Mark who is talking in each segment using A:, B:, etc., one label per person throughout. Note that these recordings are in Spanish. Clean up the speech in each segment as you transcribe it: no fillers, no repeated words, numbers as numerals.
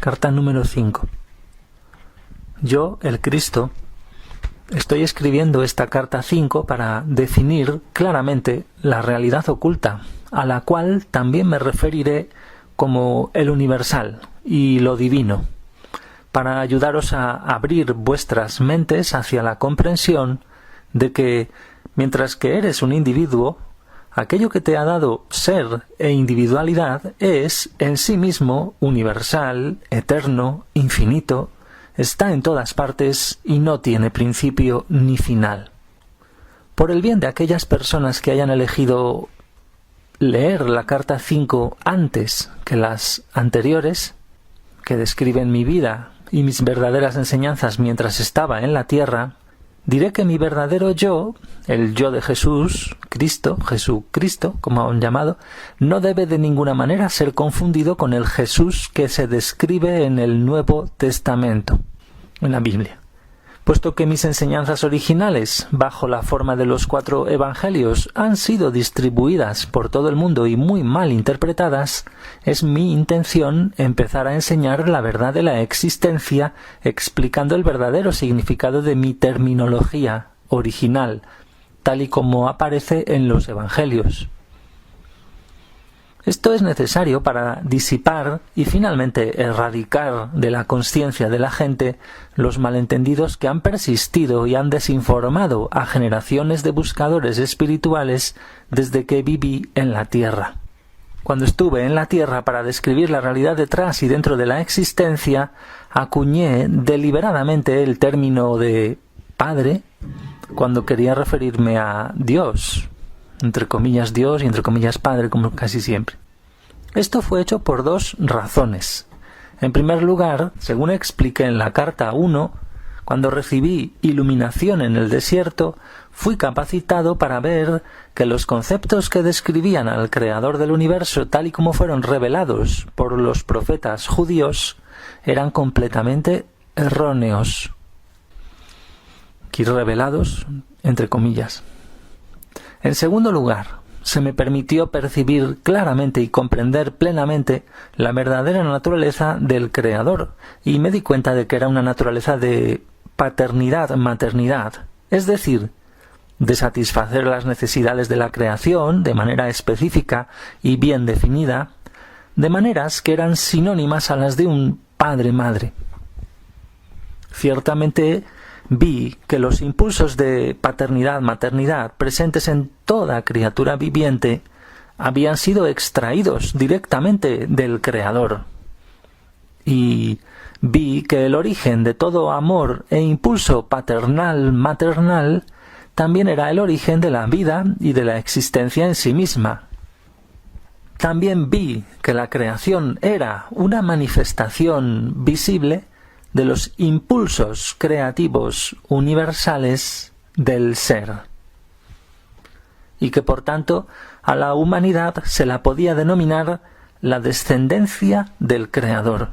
A: Carta número 5. Yo, el Cristo, estoy escribiendo esta carta 5 para definir claramente la realidad oculta, a la cual también me referiré como el universal y lo divino, para ayudaros a abrir vuestras mentes hacia la comprensión de que, mientras que eres un individuo, aquello que te ha dado ser e individualidad es en sí mismo universal, eterno, infinito, está en todas partes y no tiene principio ni final. Por el bien de aquellas personas que hayan elegido leer la carta 5 antes que las anteriores, que describen mi vida y mis verdaderas enseñanzas mientras estaba en la tierra, diré que mi verdadero yo, el yo de Jesús, Cristo, Jesucristo, como han llamado, no debe de ninguna manera ser confundido con el Jesús que se describe en el Nuevo Testamento, en la Biblia. Puesto que mis enseñanzas originales, bajo la forma de los 4 evangelios, han sido distribuidas por todo el mundo y muy mal interpretadas, es mi intención empezar a enseñar la verdad de la existencia, explicando el verdadero significado de mi terminología original, tal y como aparece en los evangelios. Esto es necesario para disipar y finalmente erradicar de la conciencia de la gente los malentendidos que han persistido y han desinformado a generaciones de buscadores espirituales desde que viví en la tierra. Cuando estuve en la tierra para describir la realidad detrás y dentro de la existencia, acuñé deliberadamente el término de Padre cuando quería referirme a Dios, entre comillas Dios y entre comillas Padre, como casi siempre. Esto fue hecho por 2 razones. En primer lugar, según expliqué en la carta 1, cuando recibí iluminación en el desierto, fui capacitado para ver que los conceptos que describían al Creador del universo tal y como fueron revelados por los profetas judíos eran completamente erróneos. Aquí revelados, entre comillas. En segundo lugar, se me permitió percibir claramente y comprender plenamente la verdadera naturaleza del Creador, y me di cuenta de que era una naturaleza de paternidad-maternidad, es decir, de satisfacer las necesidades de la creación de manera específica y bien definida, de maneras que eran sinónimas a las de un padre-madre. Ciertamente, vi que los impulsos de paternidad-maternidad presentes en toda criatura viviente habían sido extraídos directamente del Creador. Y vi que el origen de todo amor e impulso paternal-maternal también era el origen de la vida y de la existencia en sí misma. También vi que la creación era una manifestación visible de los impulsos creativos universales del ser, y que por tanto a la humanidad se la podía denominar la descendencia del Creador.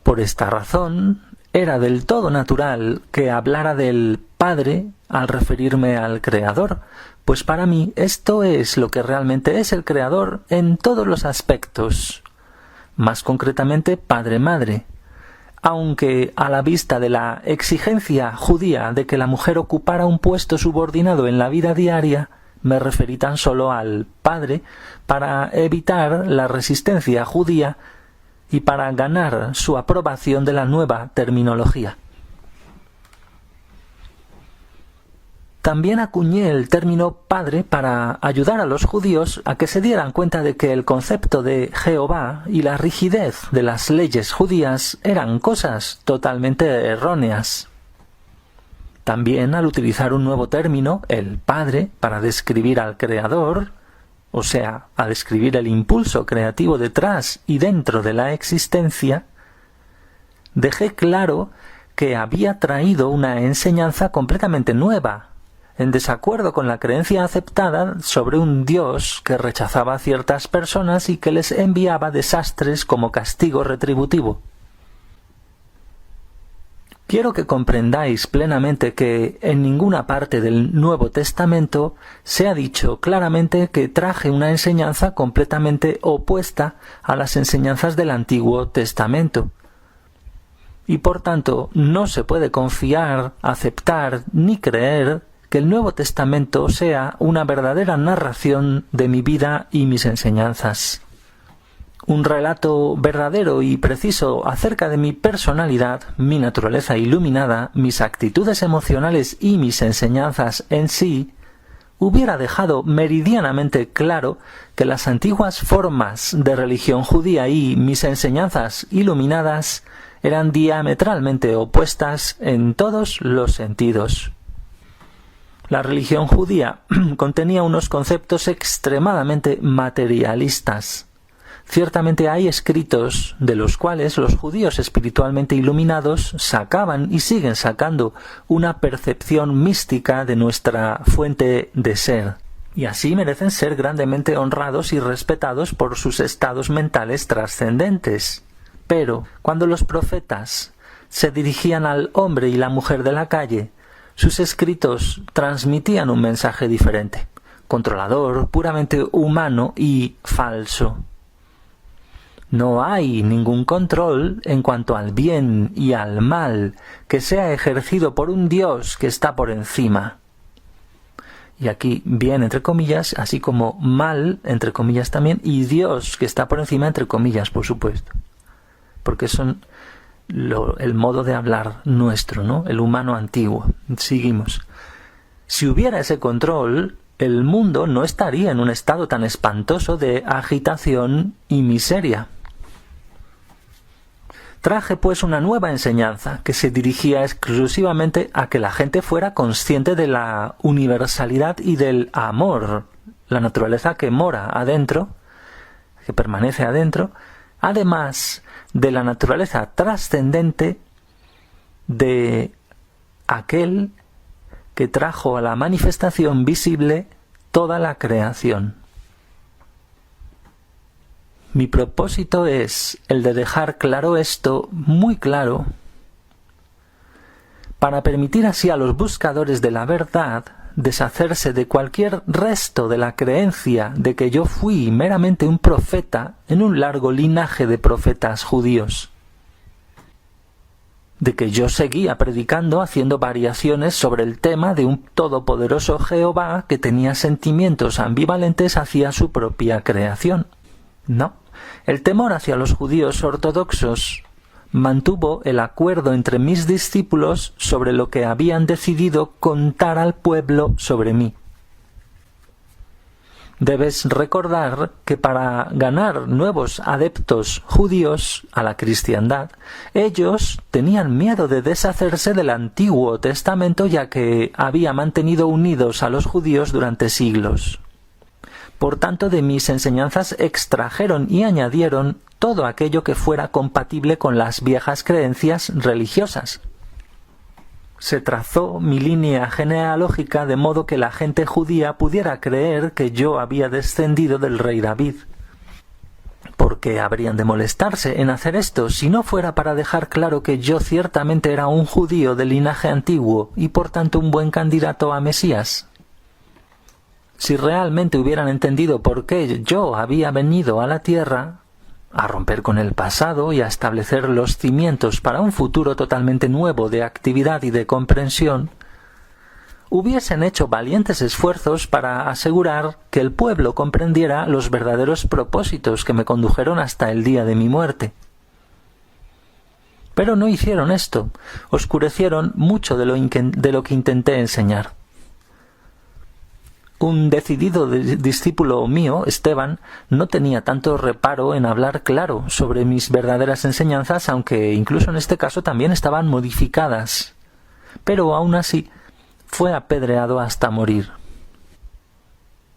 A: Por esta razón, era del todo natural que hablara del Padre al referirme al Creador, pues para mí esto es lo que realmente es el Creador en todos los aspectos, más concretamente padre-madre, aunque a la vista de la exigencia judía de que la mujer ocupara un puesto subordinado en la vida diaria, me referí tan solo al padre para evitar la resistencia judía y para ganar su aprobación de la nueva terminología. También acuñé el término Padre para ayudar a los judíos a que se dieran cuenta de que el concepto de Jehová y la rigidez de las leyes judías eran cosas totalmente erróneas. También al utilizar un nuevo término, el Padre, para describir al Creador, o sea, a describir el impulso creativo detrás y dentro de la existencia, dejé claro que había traído una enseñanza completamente nueva, en desacuerdo con la creencia aceptada sobre un Dios que rechazaba a ciertas personas y que les enviaba desastres como castigo retributivo. Quiero que comprendáis plenamente que en ninguna parte del Nuevo Testamento se ha dicho claramente que traje una enseñanza completamente opuesta a las enseñanzas del Antiguo Testamento. Y por tanto no se puede confiar, aceptar ni creer que el Nuevo Testamento sea una verdadera narración de mi vida y mis enseñanzas. Un relato verdadero y preciso acerca de mi personalidad, mi naturaleza iluminada, mis actitudes emocionales y mis enseñanzas en sí, hubiera dejado meridianamente claro que las antiguas formas de religión judía y mis enseñanzas iluminadas eran diametralmente opuestas en todos los sentidos. La religión judía contenía unos conceptos extremadamente materialistas. Ciertamente hay escritos de los cuales los judíos espiritualmente iluminados sacaban y siguen sacando una percepción mística de nuestra fuente de ser, y así merecen ser grandemente honrados y respetados por sus estados mentales trascendentes. Pero cuando los profetas se dirigían al hombre y la mujer de la calle, sus escritos transmitían un mensaje diferente, controlador, puramente humano y falso. No hay ningún control en cuanto al bien y al mal que sea ejercido por un Dios que está por encima. Y aquí bien entre comillas, así como mal entre comillas también, y Dios que está por encima entre comillas, por supuesto. Porque son el modo de hablar nuestro, ¿no? El humano antiguo. Seguimos. Si hubiera ese control, el mundo no estaría en un estado tan espantoso de agitación y miseria. Traje pues una nueva enseñanza que se dirigía exclusivamente a que la gente fuera consciente de la universalidad y del amor, la naturaleza que mora adentro, que permanece adentro, además de la naturaleza trascendente de aquel que trajo a la manifestación visible toda la creación. Mi propósito es el de dejar claro esto, muy claro, para permitir así a los buscadores de la verdad deshacerse de cualquier resto de la creencia de que yo fui meramente un profeta en un largo linaje de profetas judíos, de que yo seguía predicando haciendo variaciones sobre el tema de un todopoderoso Jehová que tenía sentimientos ambivalentes hacia su propia creación. No, el temor hacia los judíos ortodoxos mantuvo el acuerdo entre mis discípulos sobre lo que habían decidido contar al pueblo sobre mí. Debes recordar que para ganar nuevos adeptos judíos a la cristiandad, ellos tenían miedo de deshacerse del Antiguo Testamento ya que había mantenido unidos a los judíos durante siglos. Por tanto, de mis enseñanzas extrajeron y añadieron todo aquello que fuera compatible con las viejas creencias religiosas. Se trazó mi línea genealógica de modo que la gente judía pudiera creer que yo había descendido del rey David. ¿Por qué habrían de molestarse en hacer esto si no fuera para dejar claro que yo ciertamente era un judío de linaje antiguo y por tanto un buen candidato a Mesías? Si realmente hubieran entendido por qué yo había venido a la tierra, a romper con el pasado y a establecer los cimientos para un futuro totalmente nuevo de actividad y de comprensión, hubiesen hecho valientes esfuerzos para asegurar que el pueblo comprendiera los verdaderos propósitos que me condujeron hasta el día de mi muerte. Pero no hicieron esto, oscurecieron mucho de lo que intenté enseñar. Un decidido discípulo mío, Esteban, no tenía tanto reparo en hablar claro sobre mis verdaderas enseñanzas, aunque incluso en este caso también estaban modificadas. Pero aún así fue apedreado hasta morir.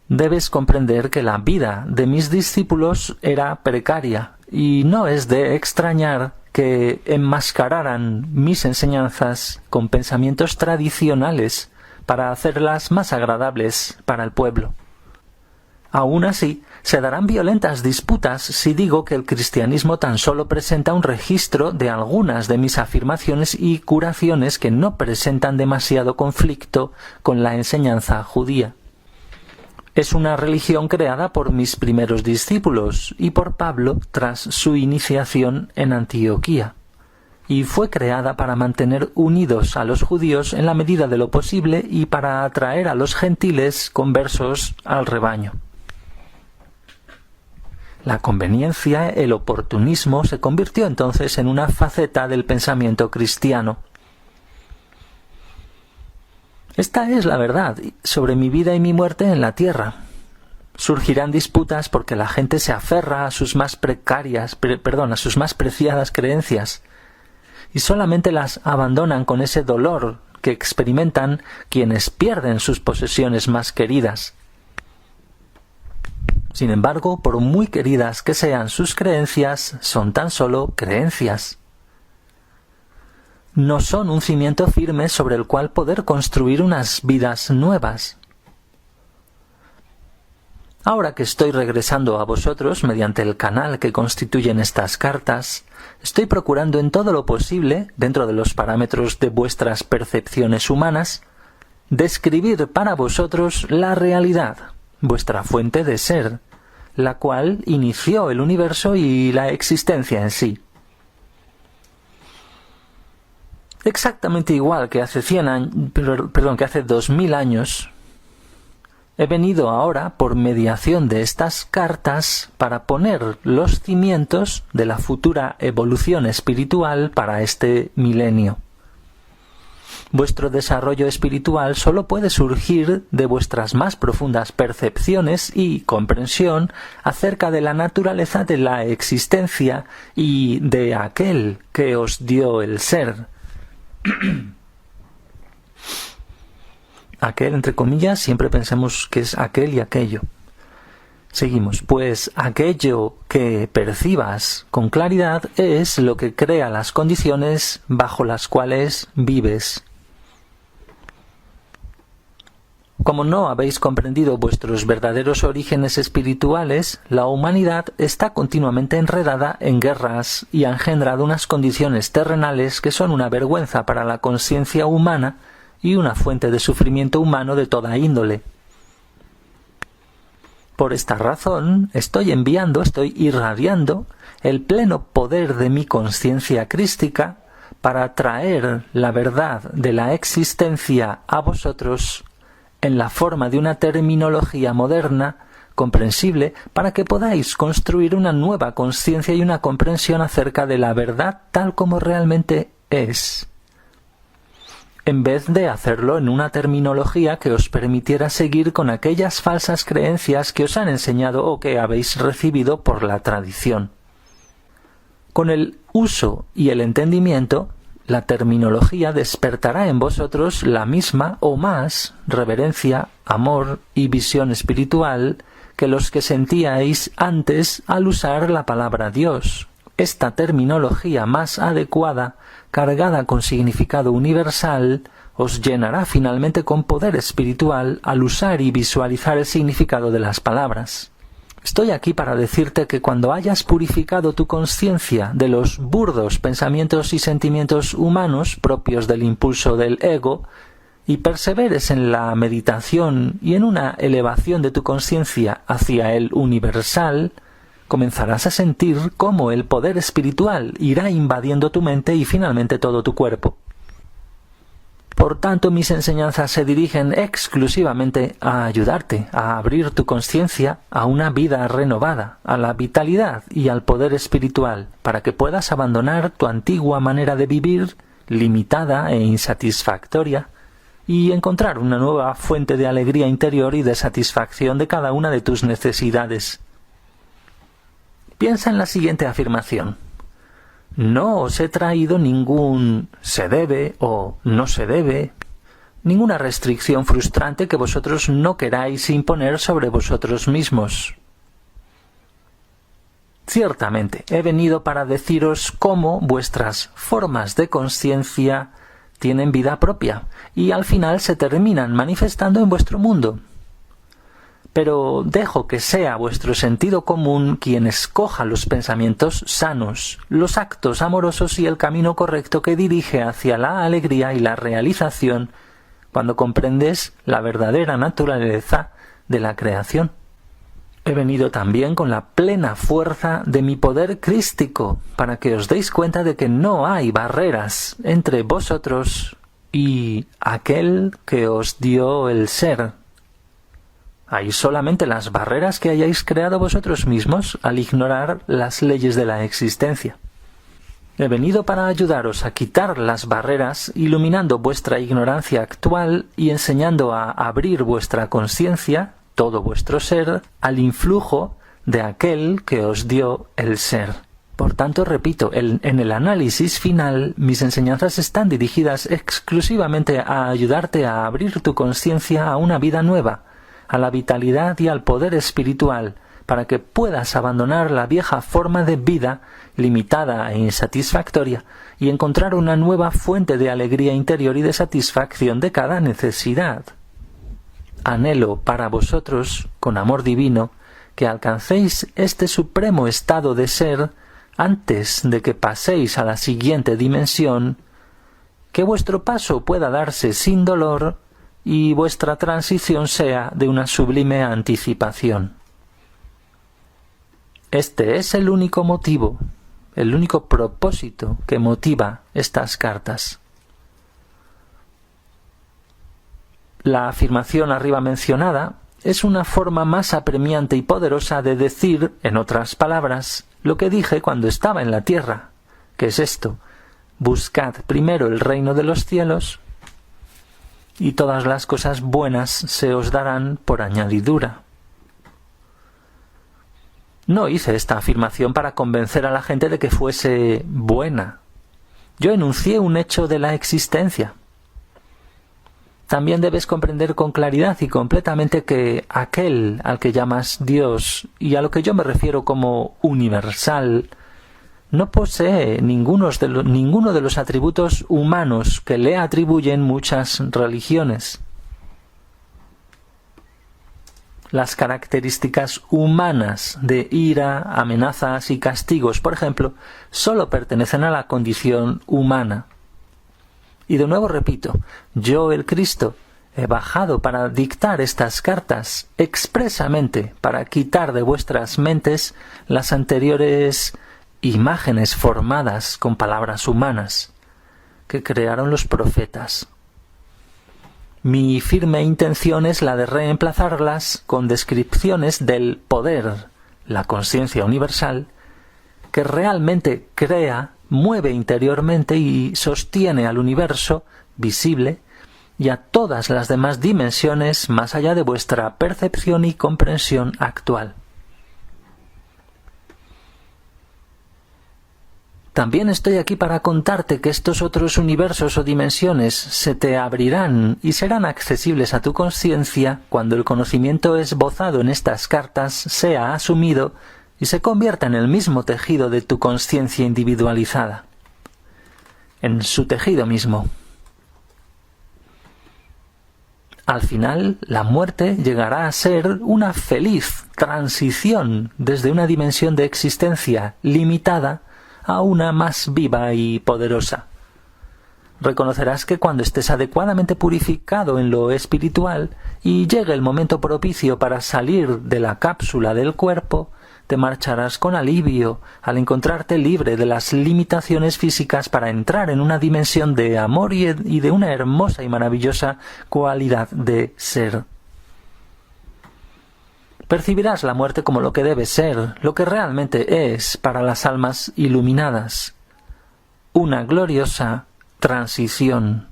A: Debes comprender que la vida de mis discípulos era precaria, y no es de extrañar que enmascararan mis enseñanzas con pensamientos tradicionales para hacerlas más agradables para el pueblo. Aún así, se darán violentas disputas si digo que el cristianismo tan solo presenta un registro de algunas de mis afirmaciones y curaciones que no presentan demasiado conflicto con la enseñanza judía. Es una religión creada por mis primeros discípulos y por Pablo tras su iniciación en Antioquía, y fue creada para mantener unidos a los judíos en la medida de lo posible y para atraer a los gentiles conversos al rebaño. La conveniencia, el oportunismo, se convirtió entonces en una faceta del pensamiento cristiano. Esta es la verdad sobre mi vida y mi muerte en la tierra. Surgirán disputas porque la gente se aferra a sus más preciadas creencias y solamente las abandonan con ese dolor que experimentan quienes pierden sus posesiones más queridas. Sin embargo, por muy queridas que sean sus creencias, son tan solo creencias. No son un cimiento firme sobre el cual poder construir unas vidas nuevas. Ahora que estoy regresando a vosotros mediante el canal que constituyen estas cartas, estoy procurando en todo lo posible, dentro de los parámetros de vuestras percepciones humanas, describir para vosotros la realidad, vuestra fuente de ser, la cual inició el universo y la existencia en sí. Exactamente igual que hace 2000 años, he venido ahora por mediación de estas cartas para poner los cimientos de la futura evolución espiritual para este milenio. Vuestro desarrollo espiritual solo puede surgir de vuestras más profundas percepciones y comprensión acerca de la naturaleza de la existencia y de aquel que os dio el ser. Aquel, entre comillas, siempre pensamos que es aquel y aquello. Seguimos. Pues aquello que percibas con claridad es lo que crea las condiciones bajo las cuales vives. Como no habéis comprendido vuestros verdaderos orígenes espirituales, la humanidad está continuamente enredada en guerras y ha engendrado unas condiciones terrenales que son una vergüenza para la conciencia humana y una fuente de sufrimiento humano de toda índole. Por esta razón, estoy irradiando el pleno poder de mi conciencia crística para traer la verdad de la existencia a vosotros en la forma de una terminología moderna, comprensible, para que podáis construir una nueva conciencia y una comprensión acerca de la verdad tal como realmente es, en vez de hacerlo en una terminología que os permitiera seguir con aquellas falsas creencias que os han enseñado o que habéis recibido por la tradición. Con el uso y el entendimiento, la terminología despertará en vosotros la misma o más reverencia, amor y visión espiritual que los que sentíais antes al usar la palabra Dios. Esta terminología más adecuada, cargada con significado universal, os llenará finalmente con poder espiritual al usar y visualizar el significado de las palabras. Estoy aquí para decirte que cuando hayas purificado tu conciencia de los burdos pensamientos y sentimientos humanos propios del impulso del ego, y perseveres en la meditación y en una elevación de tu conciencia hacia el universal, comenzarás a sentir cómo el poder espiritual irá invadiendo tu mente y finalmente todo tu cuerpo. Por tanto, mis enseñanzas se dirigen exclusivamente a ayudarte a abrir tu conciencia a una vida renovada, a la vitalidad y al poder espiritual, para que puedas abandonar tu antigua manera de vivir, limitada e insatisfactoria, y encontrar una nueva fuente de alegría interior y de satisfacción de cada una de tus necesidades. Piensa en la siguiente afirmación. No os he traído ningún se debe o no se debe, ninguna restricción frustrante que vosotros no queráis imponer sobre vosotros mismos. Ciertamente, he venido para deciros cómo vuestras formas de conciencia tienen vida propia y al final se terminan manifestando en vuestro mundo. pero dejo que sea vuestro sentido común quien escoja los pensamientos sanos, los actos amorosos y el camino correcto que dirige hacia la alegría y la realización cuando comprendes la verdadera naturaleza de la creación. He venido también con la plena fuerza de mi poder crístico para que os deis cuenta de que no hay barreras entre vosotros y aquel que os dio el ser. Hay solamente las barreras que hayáis creado vosotros mismos al ignorar las leyes de la existencia. He venido para ayudaros a quitar las barreras, iluminando vuestra ignorancia actual y enseñando a abrir vuestra conciencia, todo vuestro ser, al influjo de aquel que os dio el ser. Por tanto, repito, en el análisis final, mis enseñanzas están dirigidas exclusivamente a ayudarte a abrir tu conciencia a una vida nueva, a la vitalidad y al poder espiritual, para que puedas abandonar la vieja forma de vida limitada e insatisfactoria y encontrar una nueva fuente de alegría interior y de satisfacción de cada necesidad. Anhelo para vosotros, con amor divino, que alcancéis este supremo estado de ser antes de que paséis a la siguiente dimensión, que vuestro paso pueda darse sin dolor y vuestra transición sea de una sublime anticipación. Este es el único motivo, el único propósito que motiva estas cartas. La afirmación arriba mencionada es una forma más apremiante y poderosa de decir, en otras palabras, lo que dije cuando estaba en la tierra, que es esto: buscad primero el reino de los cielos y todas las cosas buenas se os darán por añadidura. No hice esta afirmación para convencer a la gente de que fuese buena. Yo enuncié un hecho de la existencia. También debes comprender con claridad y completamente que aquel al que llamas Dios, y a lo que yo me refiero como universal, no posee ninguno de los atributos humanos que le atribuyen muchas religiones. Las características humanas de ira, amenazas y castigos, por ejemplo, solo pertenecen a la condición humana. Y de nuevo repito, yo, el Cristo, he bajado para dictar estas cartas expresamente para quitar de vuestras mentes las anteriores imágenes formadas con palabras humanas que crearon los profetas. Mi firme intención es la de reemplazarlas con descripciones del poder, la conciencia universal, que realmente crea, mueve interiormente y sostiene al universo visible y a todas las demás dimensiones más allá de vuestra percepción y comprensión actual. También estoy aquí para contarte que estos otros universos o dimensiones se te abrirán y serán accesibles a tu conciencia cuando el conocimiento esbozado en estas cartas sea asumido y se convierta en el mismo tejido de tu conciencia individualizada, en su tejido mismo. Al final, la muerte llegará a ser una feliz transición desde una dimensión de existencia limitada a una más viva y poderosa. Reconocerás que cuando estés adecuadamente purificado en lo espiritual y llegue el momento propicio para salir de la cápsula del cuerpo, te marcharás con alivio al encontrarte libre de las limitaciones físicas para entrar en una dimensión de amor y de una hermosa y maravillosa cualidad de ser. Percibirás la muerte como lo que debe ser, lo que realmente es para las almas iluminadas: una gloriosa transición,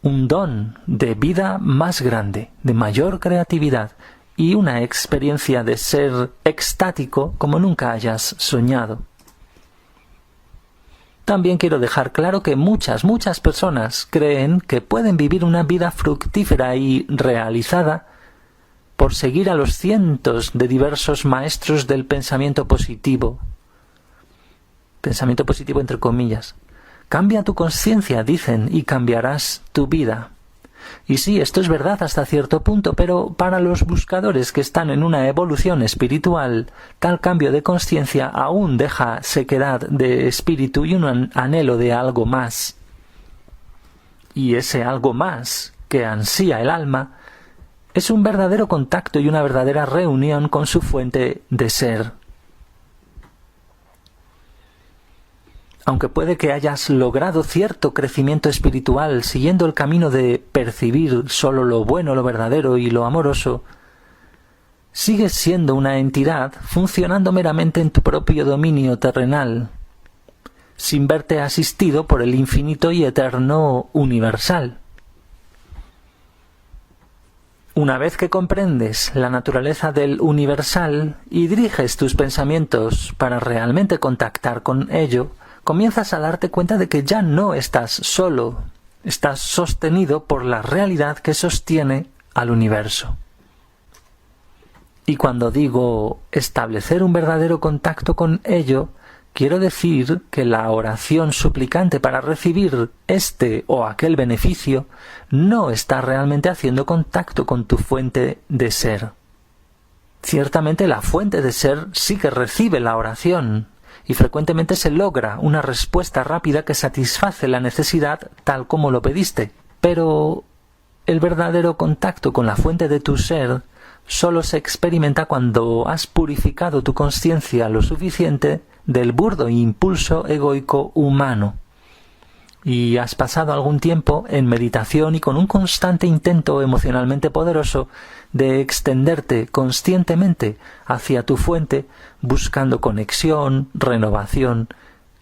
A: un don de vida más grande, de mayor creatividad y una experiencia de ser extático como nunca hayas soñado. También quiero dejar claro que muchas personas creen que pueden vivir una vida fructífera y realizada por seguir a los cientos de diversos maestros del pensamiento positivo entre comillas. Cambia tu conciencia, dicen, y cambiarás tu vida. Y sí, esto es verdad hasta cierto punto, pero para los buscadores que están en una evolución espiritual, tal cambio de consciencia aún deja sequedad de espíritu y un anhelo de algo más. Y ese algo más que ansía el alma es un verdadero contacto y una verdadera reunión con su fuente de ser. Aunque puede que hayas logrado cierto crecimiento espiritual siguiendo el camino de percibir solo lo bueno, lo verdadero y lo amoroso, sigues siendo una entidad funcionando meramente en tu propio dominio terrenal, sin verte asistido por el infinito y eterno universal. Una vez que comprendes la naturaleza del universal y diriges tus pensamientos para realmente contactar con ello, comienzas a darte cuenta de que ya no estás solo, estás sostenido por la realidad que sostiene al universo. Y cuando digo establecer un verdadero contacto con ello, quiero decir que la oración suplicante para recibir este o aquel beneficio no está realmente haciendo contacto con tu fuente de ser. Ciertamente la fuente de ser sí que recibe la oración, y frecuentemente se logra una respuesta rápida que satisface la necesidad tal como lo pediste. Pero el verdadero contacto con la fuente de tu ser solo se experimenta cuando has purificado tu consciencia lo suficiente del burdo impulso egoico humano y has pasado algún tiempo en meditación y con un constante intento emocionalmente poderoso de extenderte conscientemente hacia tu fuente, buscando conexión, renovación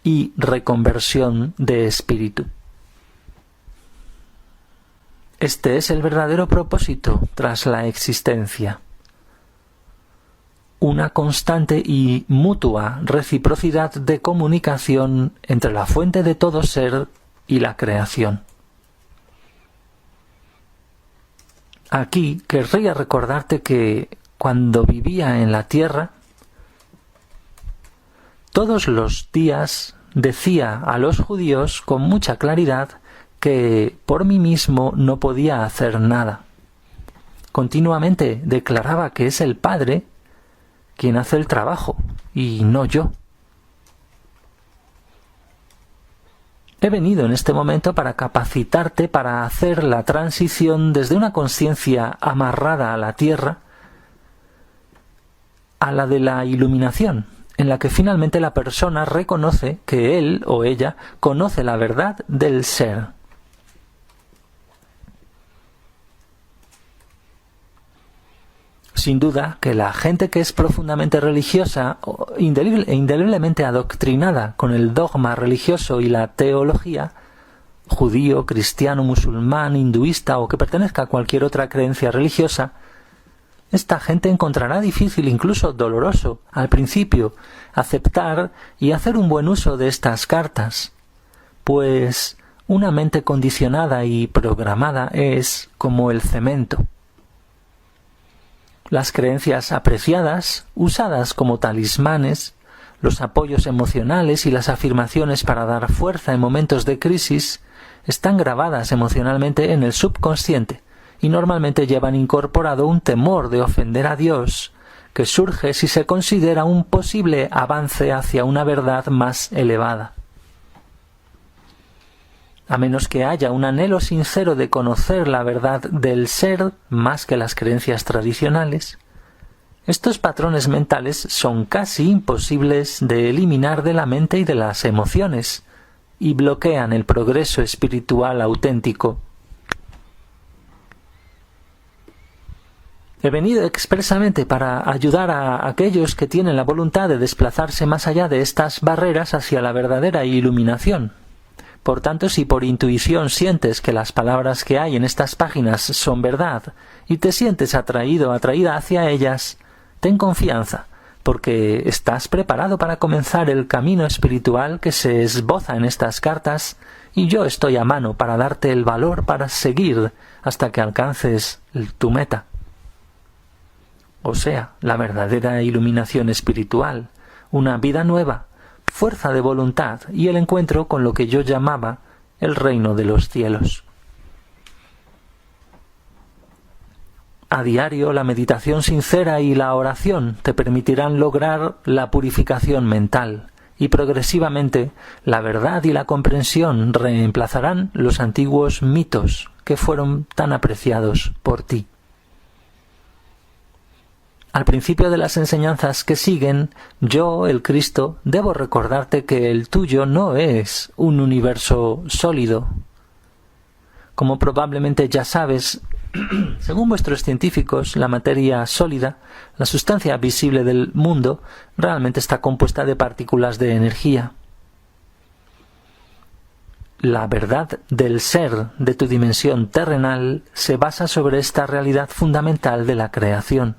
A: y reconversión de espíritu. Este es el verdadero propósito tras la existencia. Una constante y mutua reciprocidad de comunicación entre la fuente de todo ser y la creación. Aquí querría recordarte que cuando vivía en la tierra, todos los días decía a los judíos con mucha claridad que por mí mismo no podía hacer nada. Continuamente declaraba que es el Padre quien hace el trabajo y no yo. He venido en este momento para capacitarte para hacer la transición desde una conciencia amarrada a la tierra a la de la iluminación, en la que finalmente la persona reconoce que él o ella conoce la verdad del ser. Sin duda que la gente que es profundamente religiosa e indeliblemente adoctrinada con el dogma religioso y la teología, judío, cristiano, musulmán, hinduista o que pertenezca a cualquier otra creencia religiosa, esta gente encontrará difícil, incluso doloroso, al principio, aceptar y hacer un buen uso de estas cartas, pues una mente condicionada y programada es como el cemento. Las creencias apreciadas, usadas como talismanes, los apoyos emocionales y las afirmaciones para dar fuerza en momentos de crisis, están grabadas emocionalmente en el subconsciente y normalmente llevan incorporado un temor de ofender a Dios, que surge si se considera un posible avance hacia una verdad más elevada. A menos que haya un anhelo sincero de conocer la verdad del ser más que las creencias tradicionales, estos patrones mentales son casi imposibles de eliminar de la mente y de las emociones, y bloquean el progreso espiritual auténtico. He venido expresamente para ayudar a aquellos que tienen la voluntad de desplazarse más allá de estas barreras hacia la verdadera iluminación. Por tanto, si por intuición sientes que las palabras que hay en estas páginas son verdad y te sientes atraído o atraída hacia ellas, ten confianza, porque estás preparado para comenzar el camino espiritual que se esboza en estas cartas y yo estoy a mano para darte el valor para seguir hasta que alcances tu meta. O sea, la verdadera iluminación espiritual, una vida nueva, fuerza de voluntad y el encuentro con lo que yo llamaba el reino de los cielos. A diario, la meditación sincera y la oración te permitirán lograr la purificación mental, y progresivamente la verdad y la comprensión reemplazarán los antiguos mitos que fueron tan apreciados por ti. Al principio de las enseñanzas que siguen, yo, el Cristo, debo recordarte que el tuyo no es un universo sólido. Como probablemente ya sabes, según vuestros científicos, la materia sólida, la sustancia visible del mundo, realmente está compuesta de partículas de energía. La verdad del ser de tu dimensión terrenal se basa sobre esta realidad fundamental de la creación.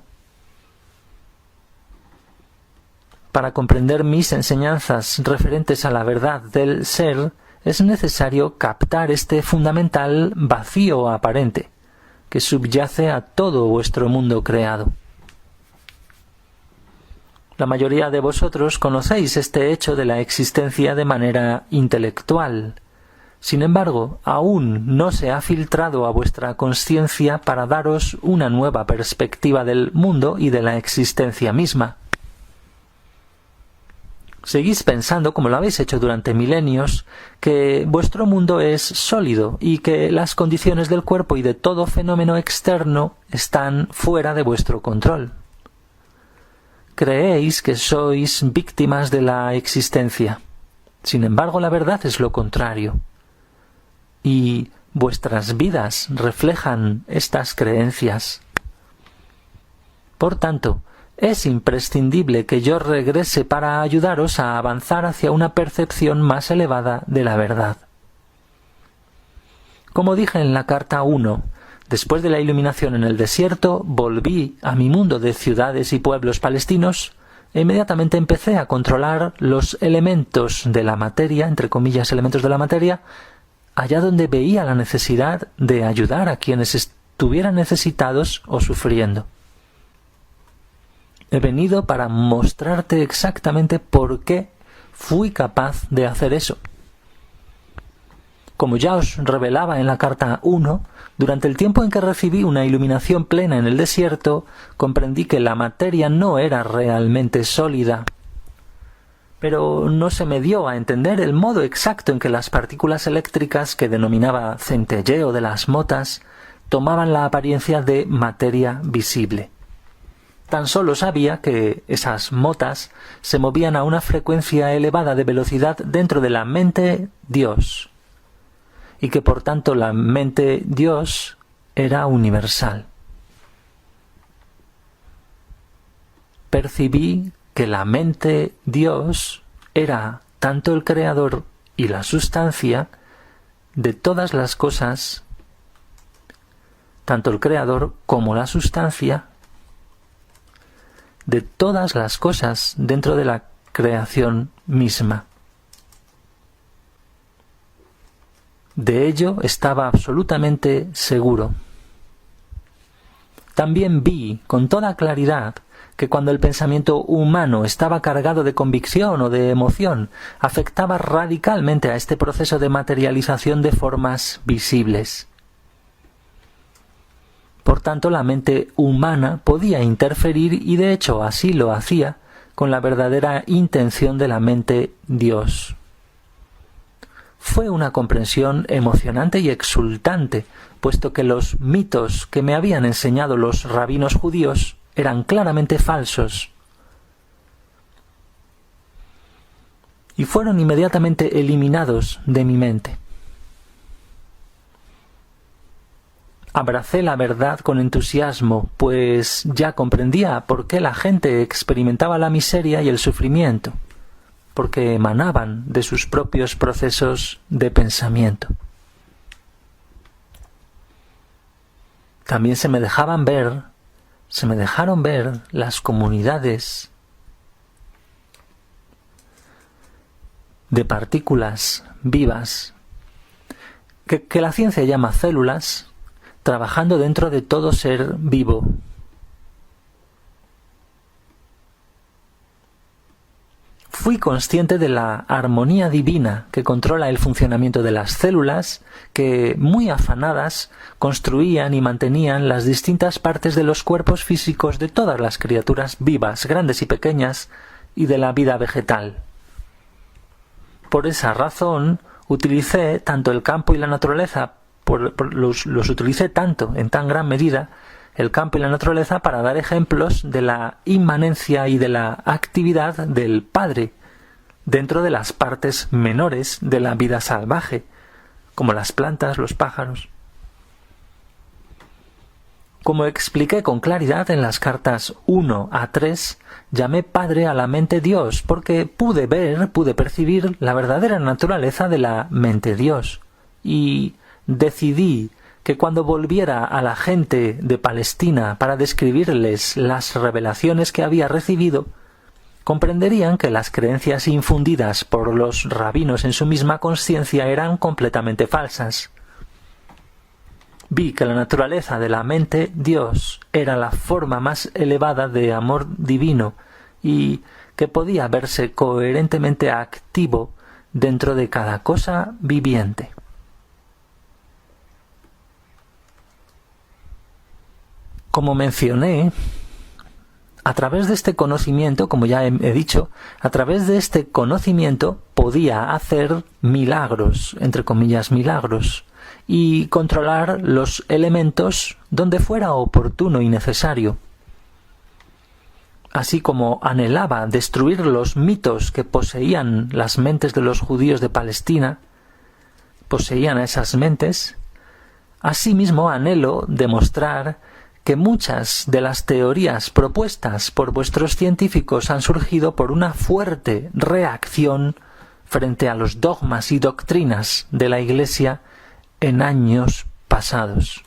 A: Para comprender mis enseñanzas referentes a la verdad del ser, es necesario captar este fundamental vacío aparente que subyace a todo vuestro mundo creado. La mayoría de vosotros conocéis este hecho de la existencia de manera intelectual. Sin embargo, aún no se ha filtrado a vuestra consciencia para daros una nueva perspectiva del mundo y de la existencia misma. Seguís pensando, como lo habéis hecho durante milenios, que vuestro mundo es sólido y que las condiciones del cuerpo y de todo fenómeno externo están fuera de vuestro control. Creéis que sois víctimas de la existencia. Sin embargo, la verdad es lo contrario. Y vuestras vidas reflejan estas creencias. Por tanto, es imprescindible que yo regrese para ayudaros a avanzar hacia una percepción más elevada de la verdad. Como dije en la carta 1, después de la iluminación en el desierto, volví a mi mundo de ciudades y pueblos palestinos e inmediatamente empecé a controlar los elementos de la materia, entre comillas, elementos de la materia, allá donde veía la necesidad de ayudar a quienes estuvieran necesitados o sufriendo. He venido para mostrarte exactamente por qué fui capaz de hacer eso. Como ya os revelaba en la carta 1, durante el tiempo en que recibí una iluminación plena en el desierto, comprendí que la materia no era realmente sólida. Pero no se me dio a entender el modo exacto en que las partículas eléctricas que denominaba centelleo de las motas tomaban la apariencia de materia visible. Tan solo sabía que esas motas se movían a una frecuencia elevada de velocidad dentro de la mente Dios, y que por tanto la mente Dios era universal. Percibí que la mente Dios era tanto el creador y la sustancia de todas las cosas, tanto el creador como la sustancia de todas las cosas dentro de la creación misma. De ello estaba absolutamente seguro. También vi con toda claridad que cuando el pensamiento humano estaba cargado de convicción o de emoción, afectaba radicalmente a este proceso de materialización de formas visibles. Por tanto, la mente humana podía interferir, y de hecho así lo hacía, con la verdadera intención de la mente Dios. Fue una comprensión emocionante y exultante, puesto que los mitos que me habían enseñado los rabinos judíos eran claramente falsos. Y fueron inmediatamente eliminados de mi mente. Abracé la verdad con entusiasmo, pues ya comprendía por qué la gente experimentaba la miseria y el sufrimiento, porque emanaban de sus propios procesos de pensamiento. También se me dejaron ver las comunidades de partículas vivas que la ciencia llama células, trabajando dentro de todo ser vivo. fui consciente de la armonía divina que controla el funcionamiento de las células, que, muy afanadas, construían y mantenían las distintas partes de los cuerpos físicos de todas las criaturas vivas, grandes y pequeñas, y de la vida vegetal. Por esa razón, utilicé tanto el campo y la naturaleza, los utilicé tanto, en tan gran medida, el campo y la naturaleza para dar ejemplos de la inmanencia y de la actividad del Padre dentro de las partes menores de la vida salvaje, como las plantas, los pájaros. Como expliqué con claridad en las cartas 1 a 3, llamé Padre a la mente Dios, porque pude percibir la verdadera naturaleza de la mente Dios, y decidí que cuando volviera a la gente de Palestina para describirles las revelaciones que había recibido, comprenderían que las creencias infundidas por los rabinos en su misma conciencia eran completamente falsas. Vi que la naturaleza de la mente Dios era la forma más elevada de amor divino y que podía verse coherentemente activo dentro de cada cosa viviente. Como mencioné, a través de este conocimiento, como ya he dicho, a través de este conocimiento podía hacer milagros, entre comillas milagros, y controlar los elementos donde fuera oportuno y necesario. Así como anhelaba destruir los mitos que poseían las mentes de los judíos de Palestina, poseían a esas mentes, asimismo anhelo demostrar que muchas de las teorías propuestas por vuestros científicos han surgido por una fuerte reacción frente a los dogmas y doctrinas de la Iglesia en años pasados.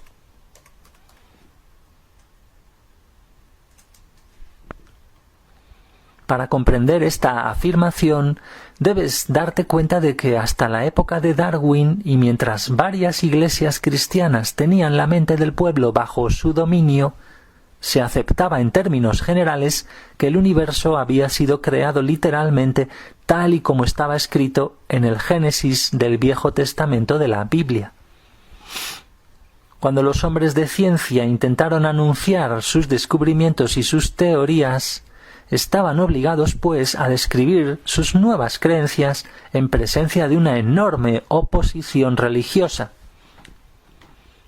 A: Para comprender esta afirmación, debes darte cuenta de que hasta la época de Darwin, y mientras varias iglesias cristianas tenían la mente del pueblo bajo su dominio, se aceptaba en términos generales que el universo había sido creado literalmente tal y como estaba escrito en el Génesis del Viejo Testamento de la Biblia. Cuando los hombres de ciencia intentaron anunciar sus descubrimientos y sus teorías, estaban obligados, pues, a describir sus nuevas creencias en presencia de una enorme oposición religiosa.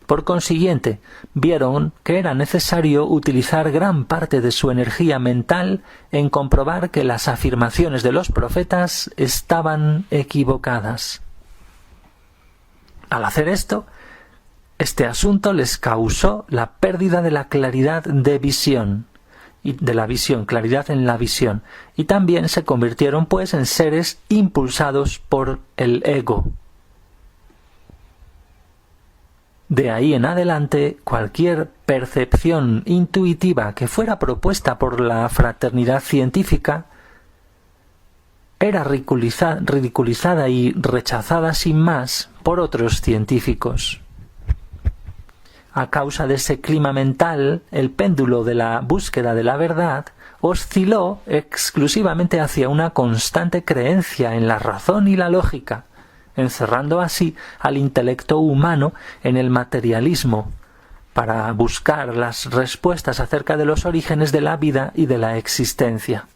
A: Por consiguiente, vieron que era necesario utilizar gran parte de su energía mental en comprobar que las afirmaciones de los profetas estaban equivocadas. Al hacer esto, este asunto les causó la pérdida de la claridad de visión, claridad en la visión, y también se convirtieron pues en seres impulsados por el ego. De ahí en adelante, cualquier percepción intuitiva que fuera propuesta por la fraternidad científica era ridiculizada y rechazada sin más por otros científicos. A causa de ese clima mental, el péndulo de la búsqueda de la verdad osciló exclusivamente hacia una constante creencia en la razón y la lógica, encerrando así al intelecto humano en el materialismo, para buscar las respuestas acerca de los orígenes de la vida y de la existencia.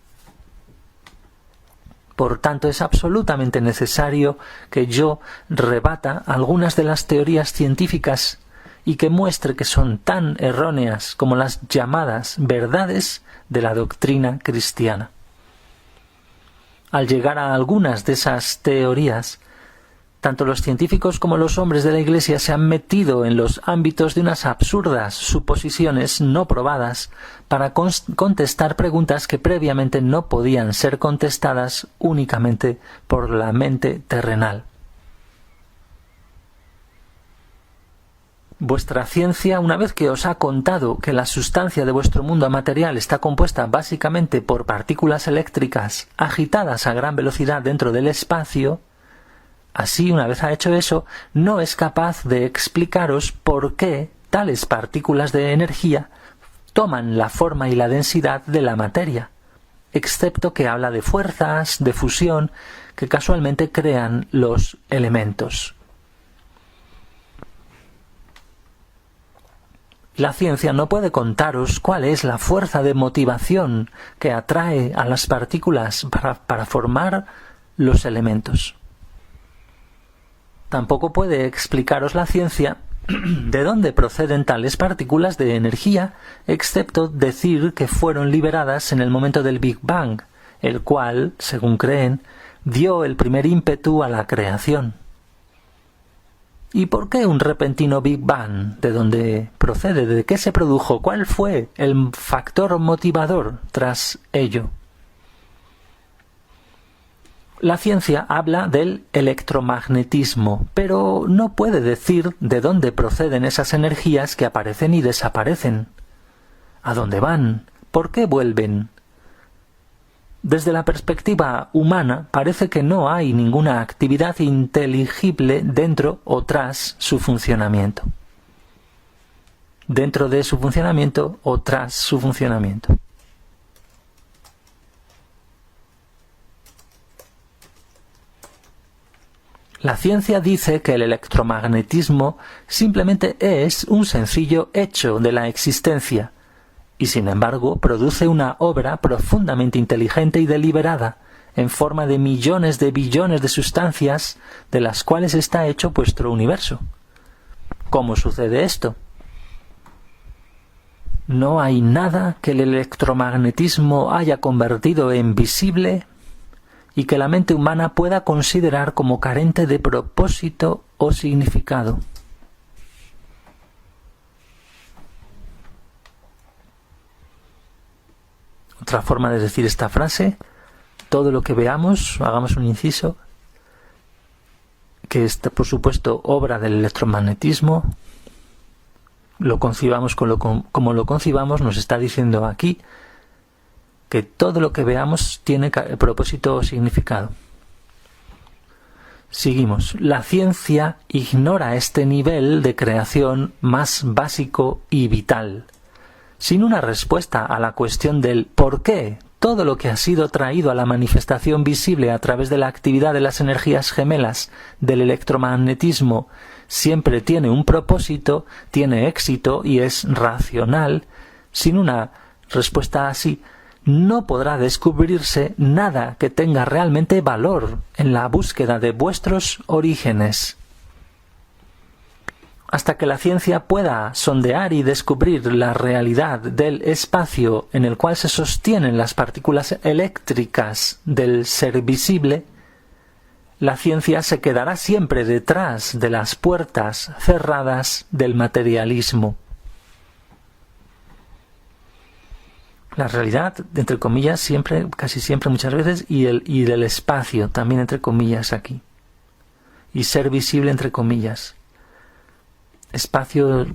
A: Por tanto, es absolutamente necesario que yo rebata algunas de las teorías científicas y que muestre que son tan erróneas como las llamadas verdades de la doctrina cristiana. Al llegar a algunas de esas teorías, tanto los científicos como los hombres de la Iglesia se han metido en los ámbitos de unas absurdas suposiciones no probadas para contestar preguntas que previamente no podían ser contestadas únicamente por la mente terrenal. Vuestra ciencia, una vez que os ha contado que la sustancia de vuestro mundo material está compuesta básicamente por partículas eléctricas agitadas a gran velocidad dentro del espacio, así, una vez ha hecho eso, no es capaz de explicaros por qué tales partículas de energía toman la forma y la densidad de la materia, excepto que habla de fuerzas, de fusión, que casualmente crean los elementos. La ciencia no puede contaros cuál es la fuerza de motivación que atrae a las partículas para formar los elementos. Tampoco puede explicaros la ciencia de dónde proceden tales partículas de energía, excepto decir que fueron liberadas en el momento del Big Bang, el cual, según creen, dio el primer ímpetu a la creación. ¿Y por qué un repentino Big Bang? ¿De dónde procede? ¿De qué se produjo? ¿Cuál fue el factor motivador tras ello? La ciencia habla del electromagnetismo, pero no puede decir de dónde proceden esas energías que aparecen y desaparecen. ¿A dónde van? ¿Por qué vuelven? Desde la perspectiva humana parece que no hay ninguna actividad inteligible dentro o tras su funcionamiento. Dentro de su funcionamiento o tras su funcionamiento. La ciencia dice que el electromagnetismo simplemente es un sencillo hecho de la existencia, y sin embargo produce una obra profundamente inteligente y deliberada, en forma de millones de billones de sustancias de las cuales está hecho vuestro universo. ¿Cómo sucede esto? No hay nada que el electromagnetismo haya convertido en visible y que la mente humana pueda considerar como carente de propósito o significado. Otra forma de decir esta frase: todo lo que veamos, hagamos un inciso, que es por supuesto obra del electromagnetismo, lo concibamos como lo concibamos, nos está diciendo aquí que todo lo que veamos tiene propósito o significado. Seguimos. La ciencia ignora este nivel de creación más básico y vital. Sin una respuesta a la cuestión del por qué todo lo que ha sido traído a la manifestación visible a través de la actividad de las energías gemelas del electromagnetismo siempre tiene un propósito, tiene éxito y es racional, sin una respuesta así, no podrá descubrirse nada que tenga realmente valor en la búsqueda de vuestros orígenes. Hasta que la ciencia pueda sondear y descubrir la realidad del espacio en el cual se sostienen las partículas eléctricas del ser visible, la ciencia se quedará siempre detrás de las puertas cerradas del materialismo. La realidad, entre comillas, siempre, casi siempre, muchas veces, y del espacio, también entre comillas aquí. Y ser visible entre comillas. Espacio,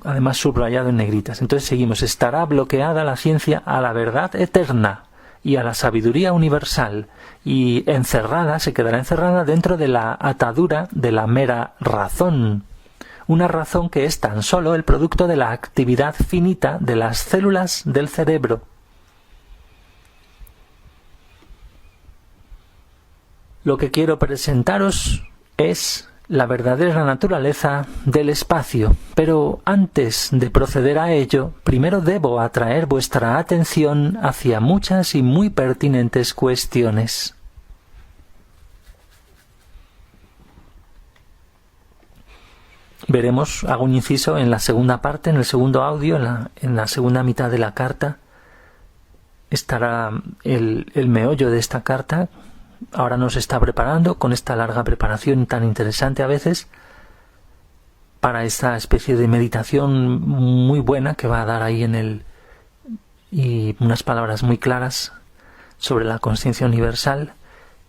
A: además subrayado en negritas. Entonces seguimos. Estará bloqueada la ciencia a la verdad eterna y a la sabiduría universal, y se quedará encerrada dentro de la atadura de la mera razón. Una razón que es tan solo el producto de la actividad finita de las células del cerebro. Lo que quiero presentaros es la verdadera naturaleza del espacio, pero antes de proceder a ello, primero debo atraer vuestra atención hacia muchas y muy pertinentes cuestiones. Veremos, hago un inciso en la segunda parte, en el segundo audio, en la segunda mitad de la carta, estará el meollo de esta carta. Ahora nos está preparando con esta larga preparación tan interesante a veces para esta especie de meditación muy buena que va a dar ahí y unas palabras muy claras sobre la conciencia universal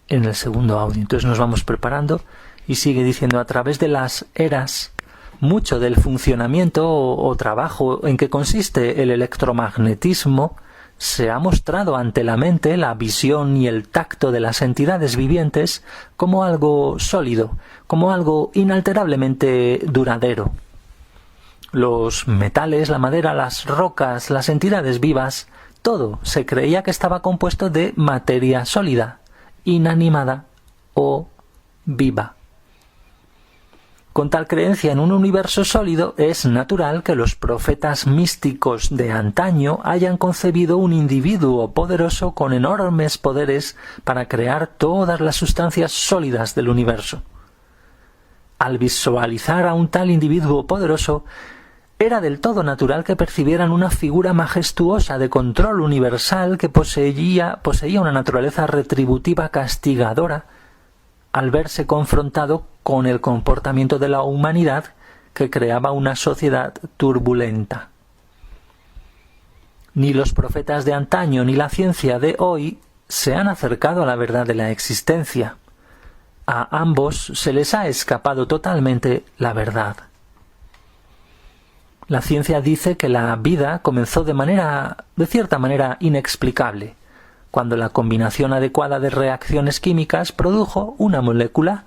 A: en el segundo audio. Entonces nos vamos preparando y sigue diciendo: a través de las eras, mucho del funcionamiento o trabajo en que consiste el electromagnetismo se ha mostrado ante la mente, la visión y el tacto de las entidades vivientes como algo sólido, como algo inalterablemente duradero. Los metales, la madera, las rocas, las entidades vivas, todo se creía que estaba compuesto de materia sólida, inanimada o viva. Con tal creencia en un universo sólido, es natural que los profetas místicos de antaño hayan concebido un individuo poderoso con enormes poderes para crear todas las sustancias sólidas del universo. Al visualizar a un tal individuo poderoso, era del todo natural que percibieran una figura majestuosa de control universal que poseía una naturaleza retributiva castigadora al verse confrontado con el comportamiento de la humanidad que creaba una sociedad turbulenta. Ni los profetas de antaño ni la ciencia de hoy se han acercado a la verdad de la existencia. A ambos se les ha escapado totalmente la verdad. La ciencia dice que la vida comenzó de cierta manera inexplicable, cuando la combinación adecuada de reacciones químicas produjo una molécula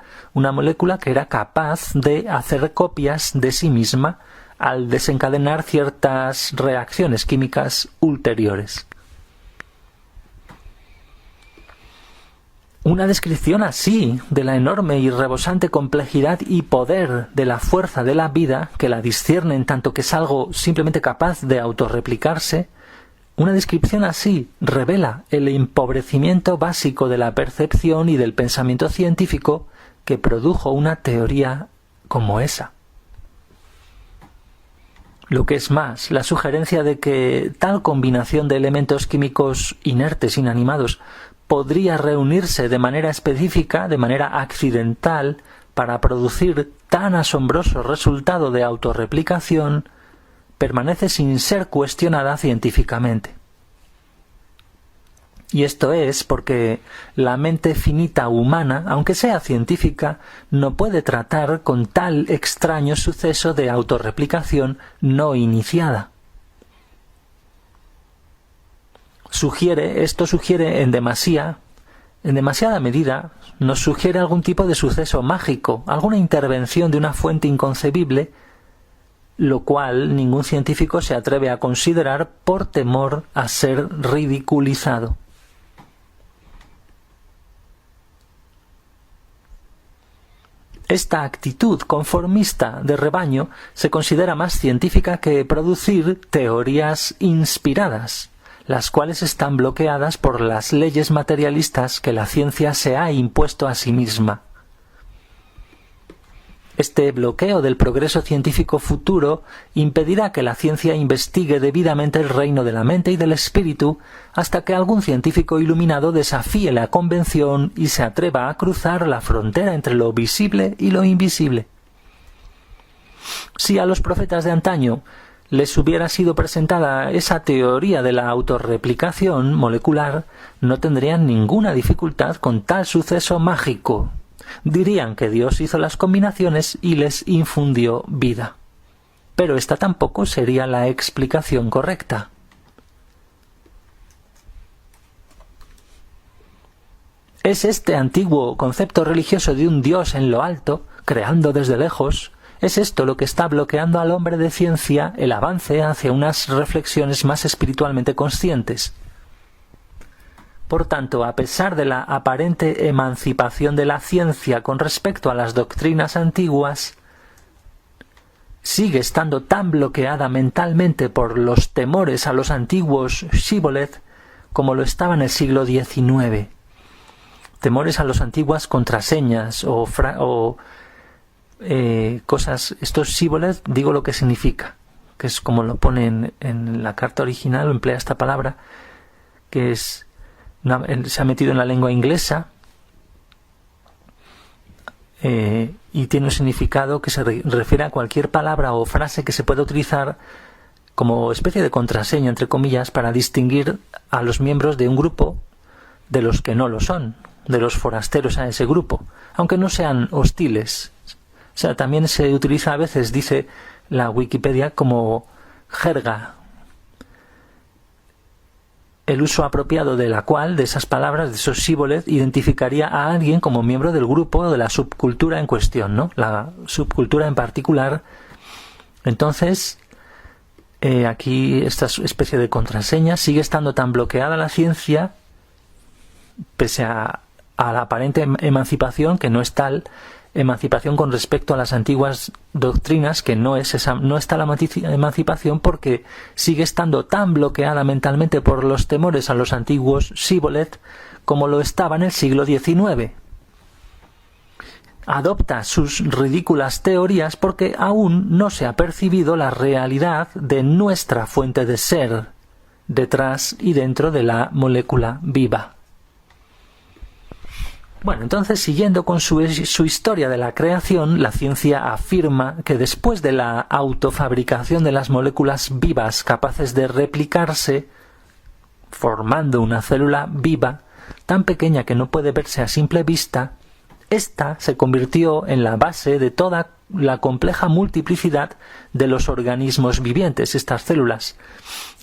A: que era capaz de hacer copias de sí misma al desencadenar ciertas reacciones químicas ulteriores. Una descripción así de la enorme y rebosante complejidad y poder de la fuerza de la vida, que la discierne en tanto que es algo simplemente capaz de autorreplicarse, una descripción así revela el empobrecimiento básico de la percepción y del pensamiento científico que produjo una teoría como esa. Lo que es más, la sugerencia de que tal combinación de elementos químicos inertes, inanimados, podría reunirse de manera específica, de manera accidental, para producir tan asombroso resultado de autorreplicación, permanece sin ser cuestionada científicamente. Y esto es porque la mente finita humana, aunque sea científica, no puede tratar con tal extraño suceso de autorreplicación no iniciada. Esto sugiere en demasiada medida, nos sugiere algún tipo de suceso mágico, alguna intervención de una fuente inconcebible, lo cual ningún científico se atreve a considerar por temor a ser ridiculizado. Esta actitud conformista de rebaño se considera más científica que producir teorías inspiradas, las cuales están bloqueadas por las leyes materialistas que la ciencia se ha impuesto a sí misma. Este bloqueo del progreso científico futuro impedirá que la ciencia investigue debidamente el reino de la mente y del espíritu hasta que algún científico iluminado desafíe la convención y se atreva a cruzar la frontera entre lo visible y lo invisible. Si a los profetas de antaño les hubiera sido presentada esa teoría de la autorreplicación molecular, no tendrían ninguna dificultad con tal suceso mágico. Dirían que Dios hizo las combinaciones y les infundió vida. Pero esta tampoco sería la explicación correcta. ¿Es este antiguo concepto religioso de un Dios en lo alto, creando desde lejos? ¿Es esto lo que está bloqueando al hombre de ciencia el avance hacia unas reflexiones más espiritualmente conscientes? Por tanto, a pesar de la aparente emancipación de la ciencia con respecto a las doctrinas antiguas, sigue estando tan bloqueada mentalmente por los temores a los antiguos shibboleth como lo estaba en el siglo XIX. Temores a las antiguas contraseñas cosas. Estos shibboleth, digo lo que significa, que es como lo pone en la carta original, emplea esta palabra, que es se ha metido en la lengua inglesa y tiene un significado que se refiere a cualquier palabra o frase que se pueda utilizar como especie de contraseña, entre comillas, para distinguir a los miembros de un grupo de los que no lo son, de los forasteros a ese grupo, aunque no sean hostiles. O sea, también se utiliza a veces, dice la Wikipedia, como jerga, el uso apropiado de la cual, de esas palabras, de esos shibboleth, identificaría a alguien como miembro del grupo o de la subcultura en cuestión, ¿no? La subcultura en particular. Entonces, aquí esta especie de contraseña, sigue estando tan bloqueada la ciencia, pese a la aparente emancipación, que no es tal emancipación con respecto a las antiguas doctrinas, que no está la emancipación, porque sigue estando tan bloqueada mentalmente por los temores a los antiguos Shibboleth como lo estaba en el siglo XIX. Adopta sus ridículas teorías porque aún no se ha percibido la realidad de nuestra fuente de ser detrás y dentro de la molécula viva. Bueno, entonces, siguiendo con su historia de la creación, la ciencia afirma que después de la autofabricación de las moléculas vivas capaces de replicarse, formando una célula viva, tan pequeña que no puede verse a simple vista, esta se convirtió en la base de toda la compleja multiplicidad de los organismos vivientes, estas células,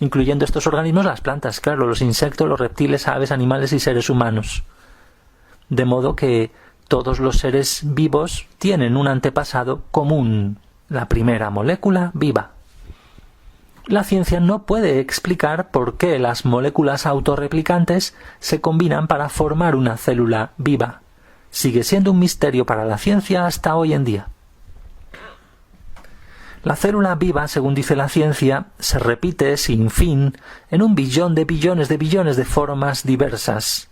A: incluyendo estos organismos las plantas, claro, los insectos, los reptiles, aves, animales y seres humanos. De modo que todos los seres vivos tienen un antepasado común, la primera molécula viva. La ciencia no puede explicar por qué las moléculas autorreplicantes se combinan para formar una célula viva. Sigue siendo un misterio para la ciencia hasta hoy en día. La célula viva, según dice la ciencia, se repite sin fin en 1 billón de billones de formas diversas.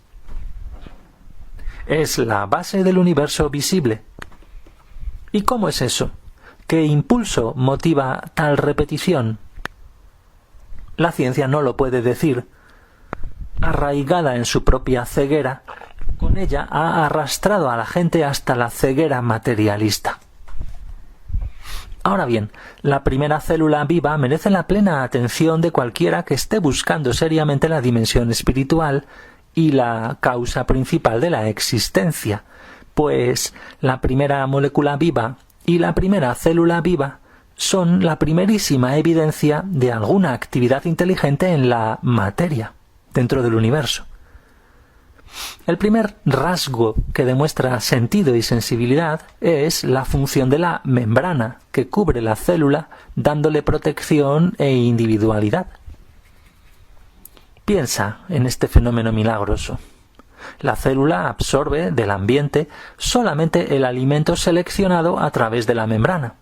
A: Es la base del universo visible. ¿Y cómo es eso? ¿Qué impulso motiva tal repetición? La ciencia no lo puede decir. Arraigada en su propia ceguera, con ella ha arrastrado a la gente hasta la ceguera materialista. Ahora bien, la primera célula viva merece la plena atención de cualquiera que esté buscando seriamente la dimensión espiritual y la causa principal de la existencia, pues la primera molécula viva y la primera célula viva son la primerísima evidencia de alguna actividad inteligente en la materia, dentro del universo. El primer rasgo que demuestra sentido y sensibilidad es la función de la membrana que cubre la célula, dándole protección e individualidad. Piensa en este fenómeno milagroso. La célula absorbe del ambiente solamente el alimento seleccionado a través de la membrana.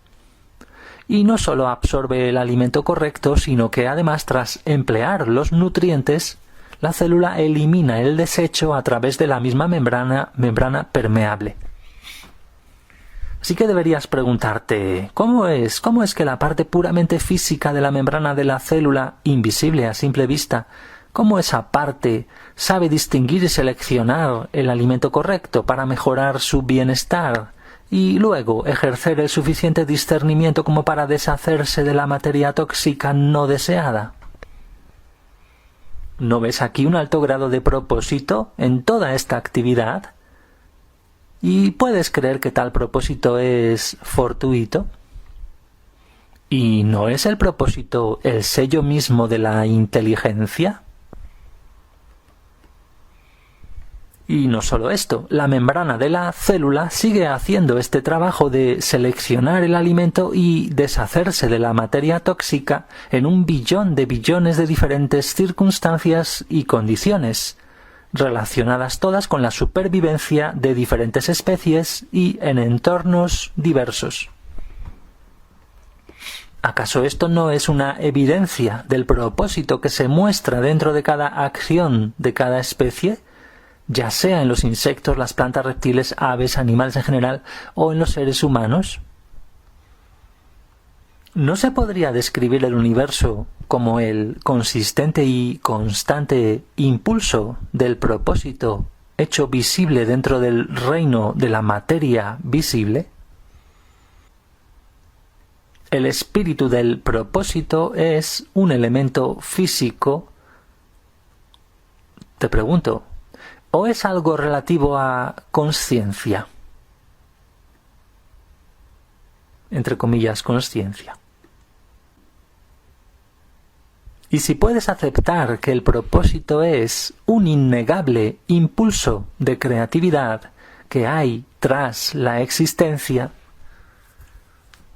A: Y no solo absorbe el alimento correcto, sino que además, tras emplear los nutrientes, la célula elimina el desecho a través de la misma membrana permeable. Así que deberías preguntarte, ¿cómo es que la parte puramente física de la membrana de la célula, invisible a simple vista, cómo esa parte sabe distinguir y seleccionar el alimento correcto para mejorar su bienestar y luego ejercer el suficiente discernimiento como para deshacerse de la materia tóxica no deseada? ¿No ves aquí un alto grado de propósito en toda esta actividad? ¿Y puedes creer que tal propósito es fortuito? ¿Y no es el propósito el sello mismo de la inteligencia? Y no solo esto, la membrana de la célula sigue haciendo este trabajo de seleccionar el alimento y deshacerse de la materia tóxica en 1 billón de billones de diferentes circunstancias y condiciones, relacionadas todas con la supervivencia de diferentes especies y en entornos diversos. ¿Acaso esto no es una evidencia del propósito que se muestra dentro de cada acción de cada especie? Ya sea en los insectos, las plantas, reptiles, aves, animales en general, o en los seres humanos. ¿No se podría describir el universo como el consistente y constante impulso del propósito hecho visible dentro del reino de la materia visible? El espíritu del propósito es un elemento físico. Te pregunto, ¿o es algo relativo a consciencia? Entre comillas, consciencia. Y si puedes aceptar que el propósito es un innegable impulso de creatividad que hay tras la existencia,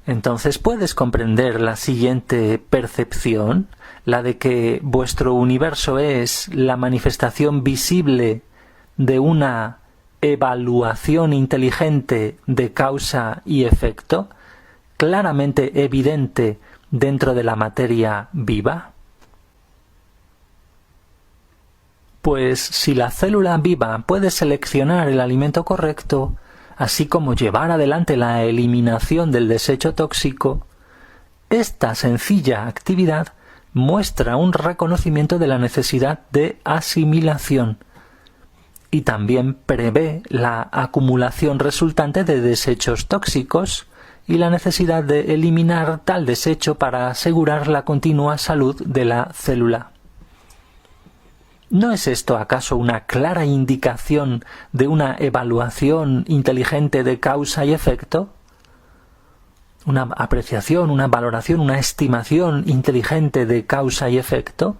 A: Entonces puedes comprender la siguiente percepción, la de que vuestro universo es la manifestación visible de una evaluación inteligente de causa y efecto, claramente evidente dentro de la materia viva. Pues si la célula viva puede seleccionar el alimento correcto, así como llevar adelante la eliminación del desecho tóxico, esta sencilla actividad muestra un reconocimiento de la necesidad de asimilación y también prevé la acumulación resultante de desechos tóxicos y la necesidad de eliminar tal desecho para asegurar la continua salud de la célula. ¿No es esto acaso una clara indicación de una evaluación inteligente de causa y efecto? ¿Una apreciación, una valoración, una estimación inteligente de causa y efecto?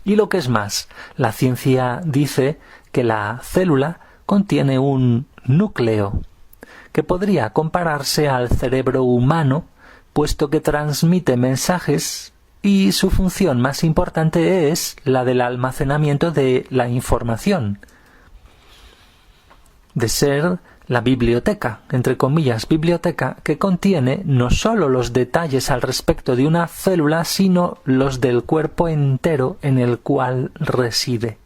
A: Y lo que es más, la ciencia dice que la célula contiene un núcleo, que podría compararse al cerebro humano, puesto que transmite mensajes y su función más importante es la del almacenamiento de la información, de ser la biblioteca, entre comillas, biblioteca, que contiene no sólo los detalles al respecto de una célula, sino los del cuerpo entero en el cual reside.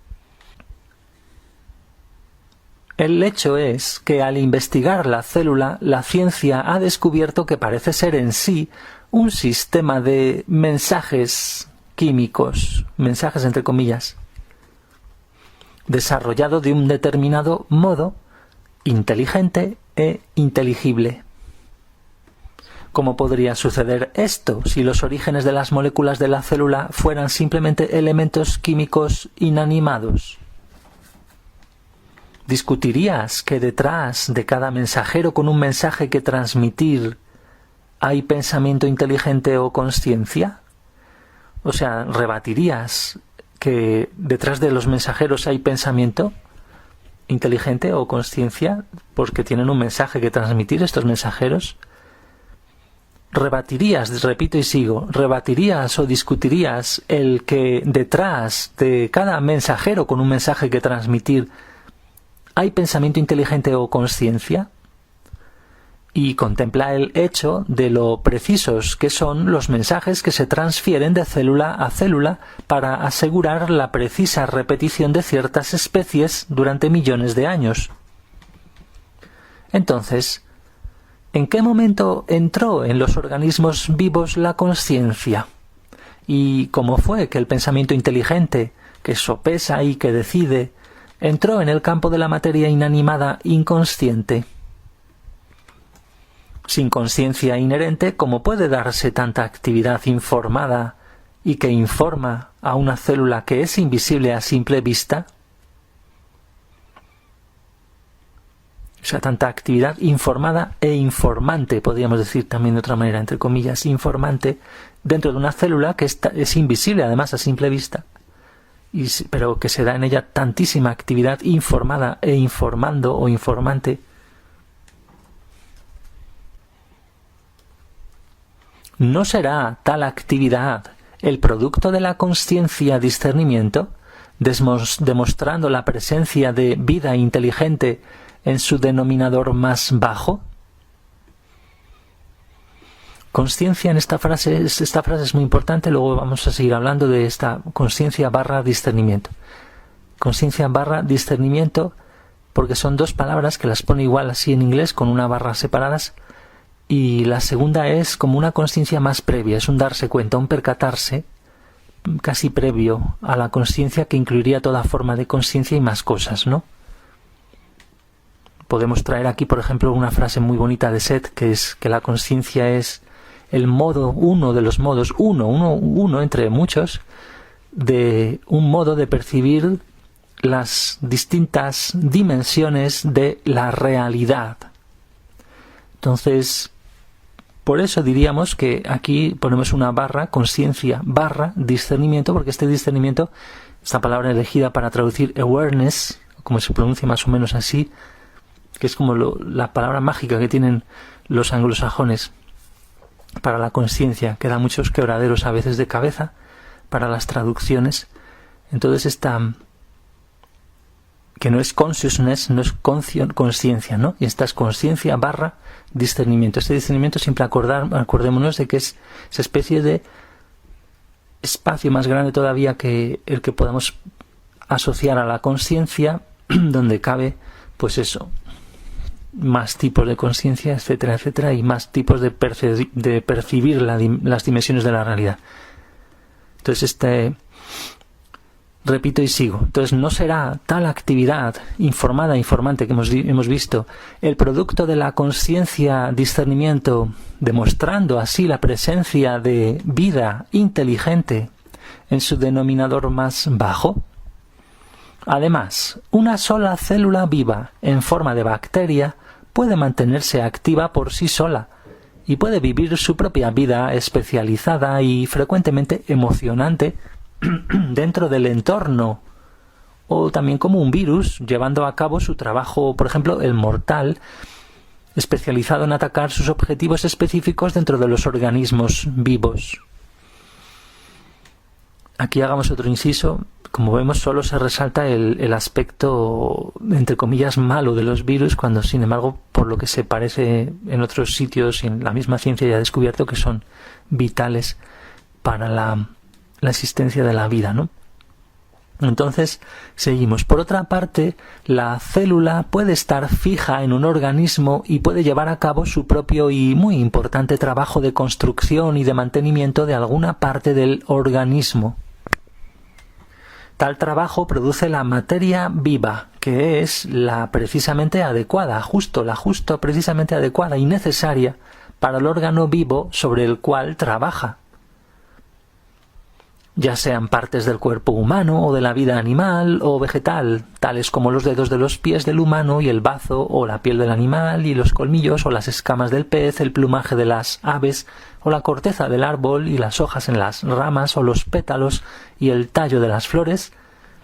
A: El hecho es que al investigar la célula, la ciencia ha descubierto que parece ser en sí un sistema de mensajes químicos, mensajes entre comillas, desarrollado de un determinado modo, inteligente e inteligible. ¿Cómo podría suceder esto si los orígenes de las moléculas de la célula fueran simplemente elementos químicos inanimados? ¿Discutirías que detrás de cada mensajero con un mensaje que transmitir hay pensamiento inteligente o consciencia? O sea, ¿rebatirías que detrás de los mensajeros hay pensamiento inteligente o consciencia porque tienen un mensaje que transmitir estos mensajeros? ¿Rebatirías, repito y sigo, rebatirías o discutirías el que detrás de cada mensajero con un mensaje que transmitir hay pensamiento inteligente o consciencia? Y contempla el hecho de lo precisos que son los mensajes que se transfieren de célula a célula para asegurar la precisa repetición de ciertas especies durante millones de años. Entonces, ¿en qué momento entró en los organismos vivos la consciencia? ¿Y cómo fue que el pensamiento inteligente, que sopesa y que decide, entró en el campo de la materia inanimada inconsciente? Sin consciencia inherente, ¿cómo puede darse tanta actividad informada y que informa a una célula que es invisible a simple vista? O sea, tanta actividad informada e informante, podríamos decir también de otra manera, entre comillas, informante, dentro de una célula que es invisible además a simple vista, pero que se da en ella tantísima actividad informada e informando o informante. ¿No será tal actividad el producto de la consciencia-discernimiento, demostrando la presencia de vida inteligente en su denominador más bajo? Consciencia en esta frase es muy importante, luego vamos a seguir hablando de esta conciencia/discernimiento. Conciencia/discernimiento, porque son dos palabras que las pone igual así en inglés, con una barra separadas, y la segunda es como una consciencia más previa, es un darse cuenta, un percatarse casi previo a la consciencia que incluiría toda forma de consciencia y más cosas, ¿no? Podemos traer aquí, por ejemplo, una frase muy bonita de Seth, que es que la consciencia es el modo, uno de los modos, uno entre muchos, de un modo de percibir las distintas dimensiones de la realidad. Entonces, por eso diríamos que aquí ponemos una barra, conciencia, barra, discernimiento, porque este discernimiento, esta palabra elegida para traducir awareness, como se pronuncia más o menos así, que es como la palabra mágica que tienen los anglosajones para la consciencia, que da muchos quebraderos a veces de cabeza para las traducciones. Entonces esta, que no es consciousness, no es conciencia, ¿no? Y esta es conciencia barra discernimiento. Este discernimiento siempre acordémonos de que es esa especie de espacio más grande todavía que el que podamos asociar a la conciencia, donde cabe, pues eso, más tipos de conciencia, etcétera, etcétera, y más tipos de percibir las dimensiones de la realidad. Entonces, repito y sigo. Entonces, no será tal actividad informada, informante que hemos visto, el producto de la conciencia, discernimiento, demostrando así la presencia de vida inteligente en su denominador más bajo. Además, una sola célula viva en forma de bacteria puede mantenerse activa por sí sola y puede vivir su propia vida especializada y frecuentemente emocionante dentro del entorno, o también como un virus llevando a cabo su trabajo, por ejemplo, el mortal, especializado en atacar sus objetivos específicos dentro de los organismos vivos. Aquí hagamos otro inciso. Como vemos, solo se resalta el aspecto, entre comillas, malo de los virus, cuando, sin embargo, por lo que se parece en otros sitios y en la misma ciencia ya ha descubierto que son vitales para la existencia de la vida, ¿no? Entonces, seguimos. Por otra parte, la célula puede estar fija en un organismo y puede llevar a cabo su propio y muy importante trabajo de construcción y de mantenimiento de alguna parte del organismo. Tal trabajo produce la materia viva, que es la precisamente adecuada, precisamente adecuada y necesaria para el órgano vivo sobre el cual trabaja. Ya sean partes del cuerpo humano o de la vida animal o vegetal, tales como los dedos de los pies del humano y el bazo o la piel del animal y los colmillos o las escamas del pez, el plumaje de las aves o la corteza del árbol y las hojas en las ramas o los pétalos y el tallo de las flores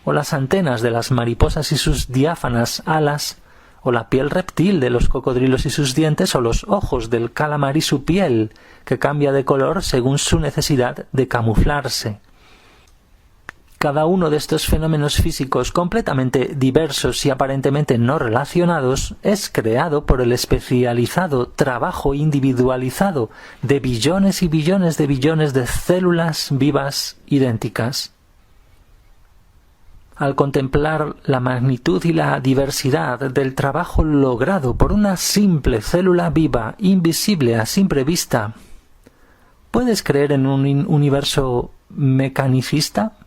A: o las antenas de las mariposas y sus diáfanas alas o la piel reptil de los cocodrilos y sus dientes o los ojos del calamar y su piel, que cambia de color según su necesidad de camuflarse. Cada uno de estos fenómenos físicos completamente diversos y aparentemente no relacionados es creado por el especializado trabajo individualizado de billones y billones de células vivas idénticas. Al contemplar la magnitud y la diversidad del trabajo logrado por una simple célula viva, invisible a simple vista, ¿puedes creer en un universo mecanicista?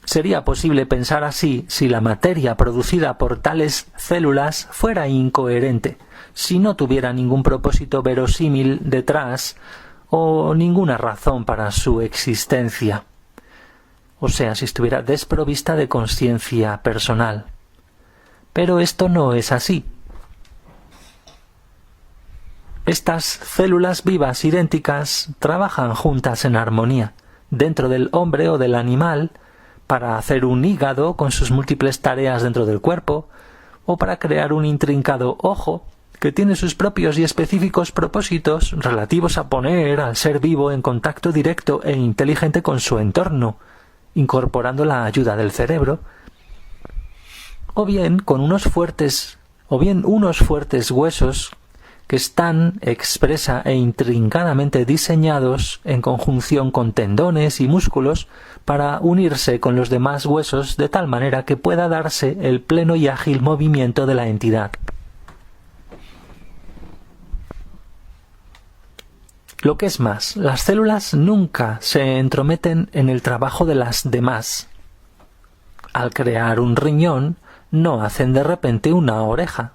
A: Sería posible pensar así si la materia producida por tales células fuera incoherente, si no tuviera ningún propósito verosímil detrás o ninguna razón para su existencia. O sea, si estuviera desprovista de conciencia personal. Pero esto no es así. Estas células vivas idénticas trabajan juntas en armonía, dentro del hombre o del animal, para hacer un hígado con sus múltiples tareas dentro del cuerpo, o para crear un intrincado ojo que tiene sus propios y específicos propósitos relativos a poner al ser vivo en contacto directo e inteligente con su entorno, incorporando la ayuda del cerebro, o bien unos fuertes huesos que están expresa e intrincadamente diseñados en conjunción con tendones y músculos para unirse con los demás huesos de tal manera que pueda darse el pleno y ágil movimiento de la entidad. Lo que es más, las células nunca se entrometen en el trabajo de las demás. Al crear un riñón, no hacen de repente una oreja.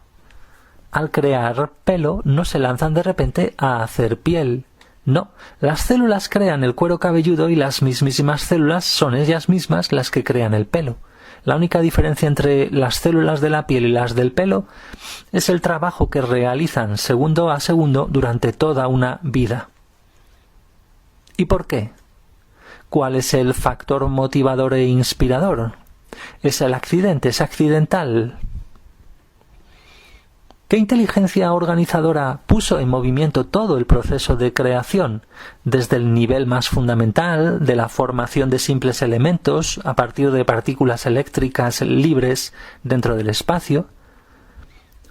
A: Al crear pelo, no se lanzan de repente a hacer piel. No, las células crean el cuero cabelludo y las mismísimas células son ellas mismas las que crean el pelo. La única diferencia entre las células de la piel y las del pelo es el trabajo que realizan segundo a segundo durante toda una vida. ¿Y por qué? ¿Cuál es el factor motivador e inspirador? ¿Es el accidente? ¿Es accidental? ¿Qué inteligencia organizadora puso en movimiento todo el proceso de creación, desde el nivel más fundamental de la formación de simples elementos a partir de partículas eléctricas libres dentro del espacio,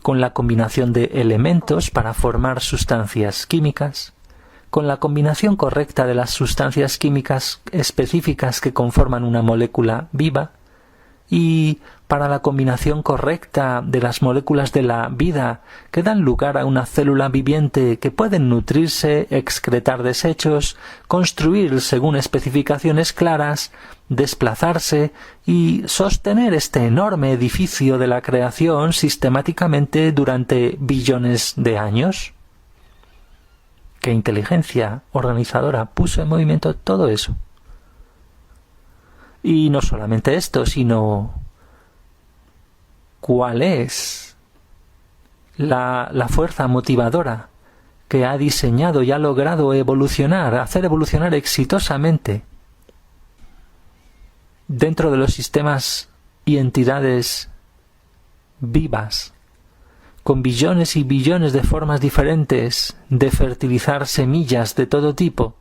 A: con la combinación de elementos para formar sustancias químicas, con la combinación correcta de las sustancias químicas específicas que conforman una molécula viva, y para la combinación correcta de las moléculas de la vida que dan lugar a una célula viviente que pueden nutrirse, excretar desechos, construir según especificaciones claras, desplazarse y sostener este enorme edificio de la creación sistemáticamente durante billones de años. ¿Qué inteligencia organizadora puso en movimiento todo eso? Y no solamente esto, sino ¿cuál es la fuerza motivadora que ha diseñado y ha logrado hacer evolucionar exitosamente dentro de los sistemas y entidades vivas, con billones y billones de formas diferentes de fertilizar semillas de todo tipo,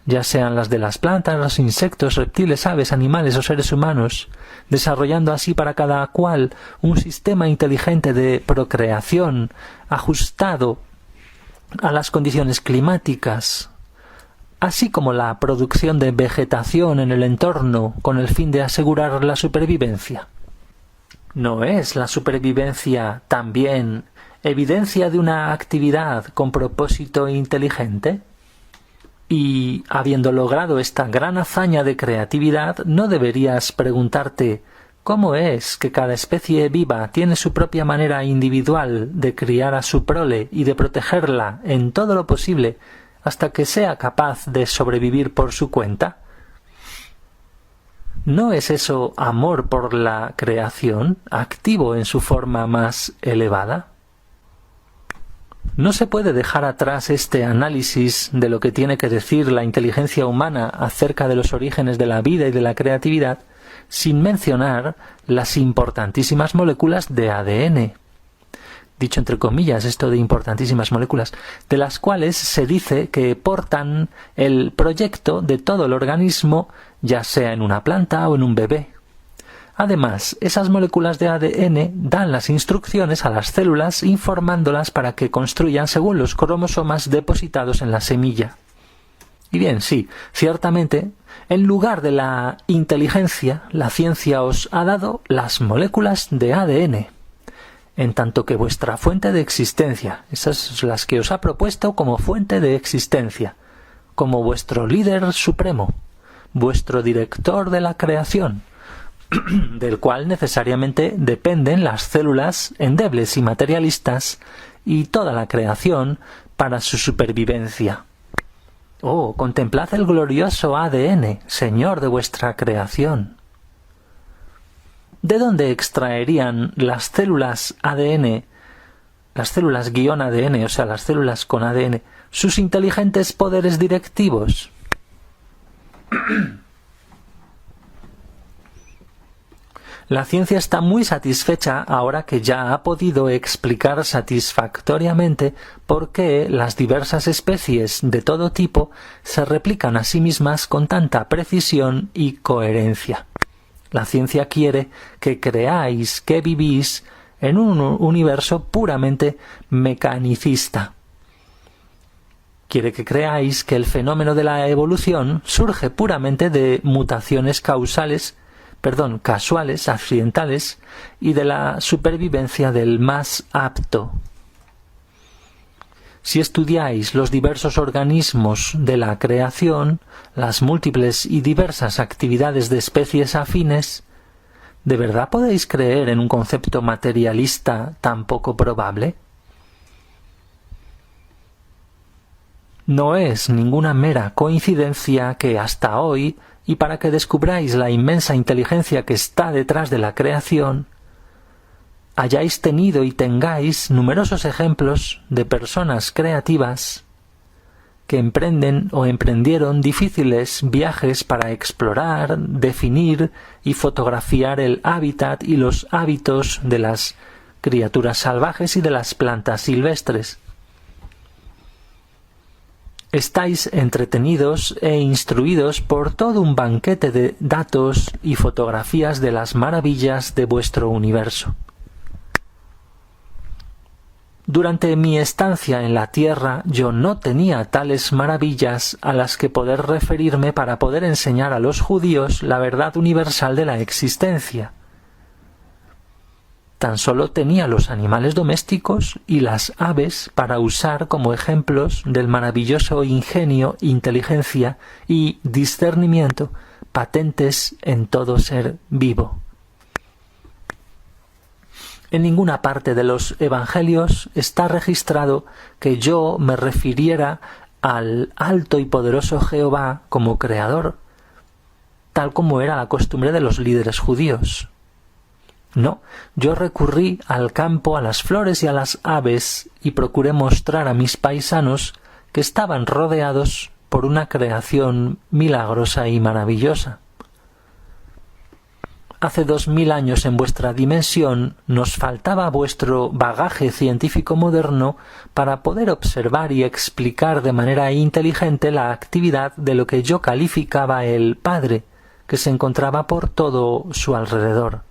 A: ya sean las de las plantas, los insectos, reptiles, aves, animales o seres humanos, desarrollando así para cada cual un sistema inteligente de procreación ajustado a las condiciones climáticas, así como la producción de vegetación en el entorno con el fin de asegurar la supervivencia. ¿No es la supervivencia también evidencia de una actividad con propósito inteligente? Y, habiendo logrado esta gran hazaña de creatividad, ¿no deberías preguntarte cómo es que cada especie viva tiene su propia manera individual de criar a su prole y de protegerla en todo lo posible hasta que sea capaz de sobrevivir por su cuenta? ¿No es eso amor por la creación, activo en su forma más elevada? No se puede dejar atrás este análisis de lo que tiene que decir la inteligencia humana acerca de los orígenes de la vida y de la creatividad sin mencionar las importantísimas moléculas de ADN. Dicho entre comillas, esto de importantísimas moléculas, de las cuales se dice que portan el proyecto de todo el organismo, ya sea en una planta o en un bebé. Además, esas moléculas de ADN dan las instrucciones a las células informándolas para que construyan según los cromosomas depositados en la semilla. Y bien, sí, ciertamente, en lugar de la inteligencia, la ciencia os ha dado las moléculas de ADN, en tanto que vuestra fuente de existencia, esas las que os ha propuesto como fuente de existencia, como vuestro líder supremo, vuestro director de la creación, del cual necesariamente dependen las células endebles y materialistas y toda la creación para su supervivencia. Oh, contemplad el glorioso ADN, Señor de vuestra creación. ¿De dónde extraerían las células ADN, las células guión ADN, o sea, las células con ADN, sus inteligentes poderes directivos? La ciencia está muy satisfecha ahora que ya ha podido explicar satisfactoriamente por qué las diversas especies de todo tipo se replican a sí mismas con tanta precisión y coherencia. La ciencia quiere que creáis que vivís en un universo puramente mecanicista. Quiere que creáis que el fenómeno de la evolución surge puramente de mutaciones casuales, accidentales, y de la supervivencia del más apto. Si estudiáis los diversos organismos de la creación, las múltiples y diversas actividades de especies afines, ¿de verdad podéis creer en un concepto materialista tan poco probable? No es ninguna mera coincidencia que hasta hoy, y para que descubráis la inmensa inteligencia que está detrás de la creación, hayáis tenido y tengáis numerosos ejemplos de personas creativas que emprenden o emprendieron difíciles viajes para explorar, definir y fotografiar el hábitat y los hábitos de las criaturas salvajes y de las plantas silvestres. Estáis entretenidos e instruidos por todo un banquete de datos y fotografías de las maravillas de vuestro universo. Durante mi estancia en la Tierra yo no tenía tales maravillas a las que poder referirme para poder enseñar a los judíos la verdad universal de la existencia. Tan solo tenía los animales domésticos y las aves para usar como ejemplos del maravilloso ingenio, inteligencia y discernimiento patentes en todo ser vivo. En ninguna parte de los Evangelios está registrado que yo me refiriera al alto y poderoso Jehová como creador, tal como era la costumbre de los líderes judíos. No, yo recurrí al campo, a las flores y a las aves y procuré mostrar a mis paisanos que estaban rodeados por una creación milagrosa y maravillosa. Hace 2000 años en vuestra dimensión nos faltaba vuestro bagaje científico moderno para poder observar y explicar de manera inteligente la actividad de lo que yo calificaba el Padre, que se encontraba por todo su alrededor.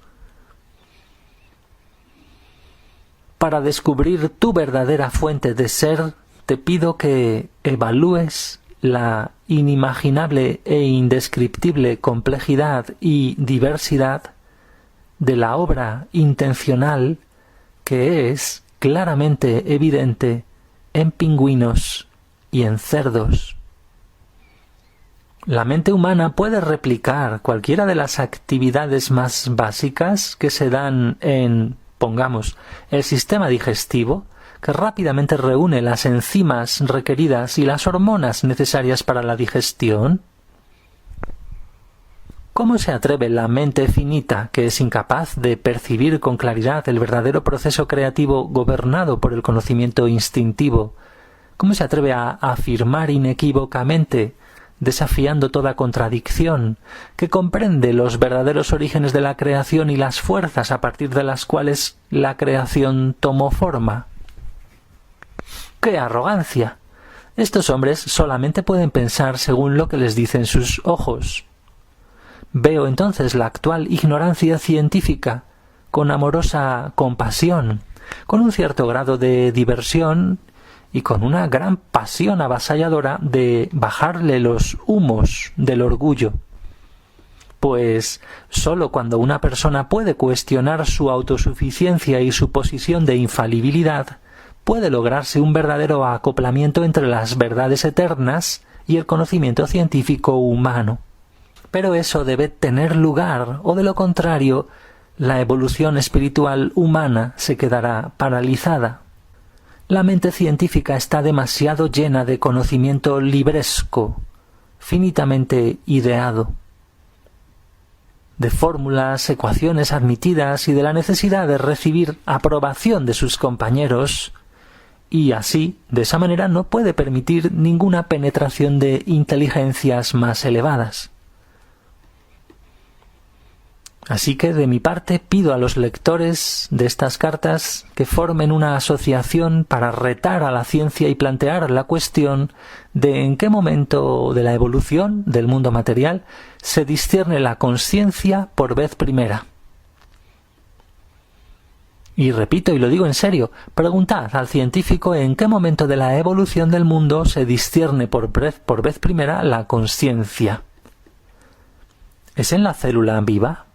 A: Para descubrir tu verdadera fuente de ser, te pido que evalúes la inimaginable e indescriptible complejidad y diversidad de la obra intencional que es claramente evidente en pingüinos y en cerdos. La mente humana puede replicar cualquiera de las actividades más básicas que se dan en, pongamos, el sistema digestivo, que rápidamente reúne las enzimas requeridas y las hormonas necesarias para la digestión. ¿Cómo se atreve la mente finita, que es incapaz de percibir con claridad el verdadero proceso creativo gobernado por el conocimiento instintivo? ¿Cómo se atreve a afirmar inequívocamente, desafiando toda contradicción, que comprende los verdaderos orígenes de la creación y las fuerzas a partir de las cuales la creación tomó forma? ¡Qué arrogancia! Estos hombres solamente pueden pensar según lo que les dicen sus ojos. Veo entonces la actual ignorancia científica con amorosa compasión, con un cierto grado de diversión y con una gran pasión avasalladora de bajarle los humos del orgullo. Pues sólo cuando una persona puede cuestionar su autosuficiencia y su posición de infalibilidad, puede lograrse un verdadero acoplamiento entre las verdades eternas y el conocimiento científico humano. Pero eso debe tener lugar, o de lo contrario, la evolución espiritual humana se quedará paralizada. La mente científica está demasiado llena de conocimiento libresco, finitamente ideado, de fórmulas, ecuaciones admitidas y de la necesidad de recibir aprobación de sus compañeros, y así, de esa manera, no puede permitir ninguna penetración de inteligencias más elevadas. Así que, de mi parte, pido a los lectores de estas cartas que formen una asociación para retar a la ciencia y plantear la cuestión de en qué momento de la evolución del mundo material se discierne la consciencia por vez primera. Y repito, y lo digo en serio, preguntad al científico en qué momento de la evolución del mundo se discierne por vez primera la consciencia. ¿Es en la célula viva?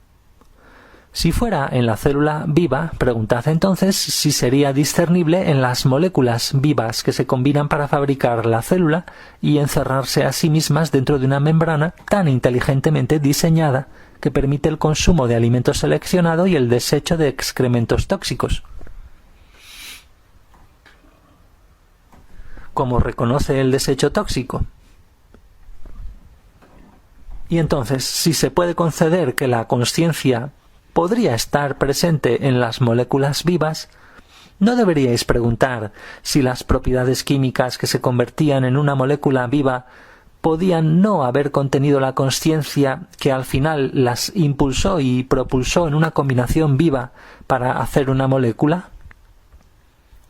A: Si fuera en la célula viva, preguntad entonces si sería discernible en las moléculas vivas que se combinan para fabricar la célula y encerrarse a sí mismas dentro de una membrana tan inteligentemente diseñada que permite el consumo de alimento seleccionado y el desecho de excrementos tóxicos. ¿Cómo reconoce el desecho tóxico? Y entonces, si se puede conceder que la consciencia podría estar presente en las moléculas vivas, ¿no deberíais preguntar si las propiedades químicas que se convertían en una molécula viva podían no haber contenido la consciencia que al final las impulsó y propulsó en una combinación viva para hacer una molécula?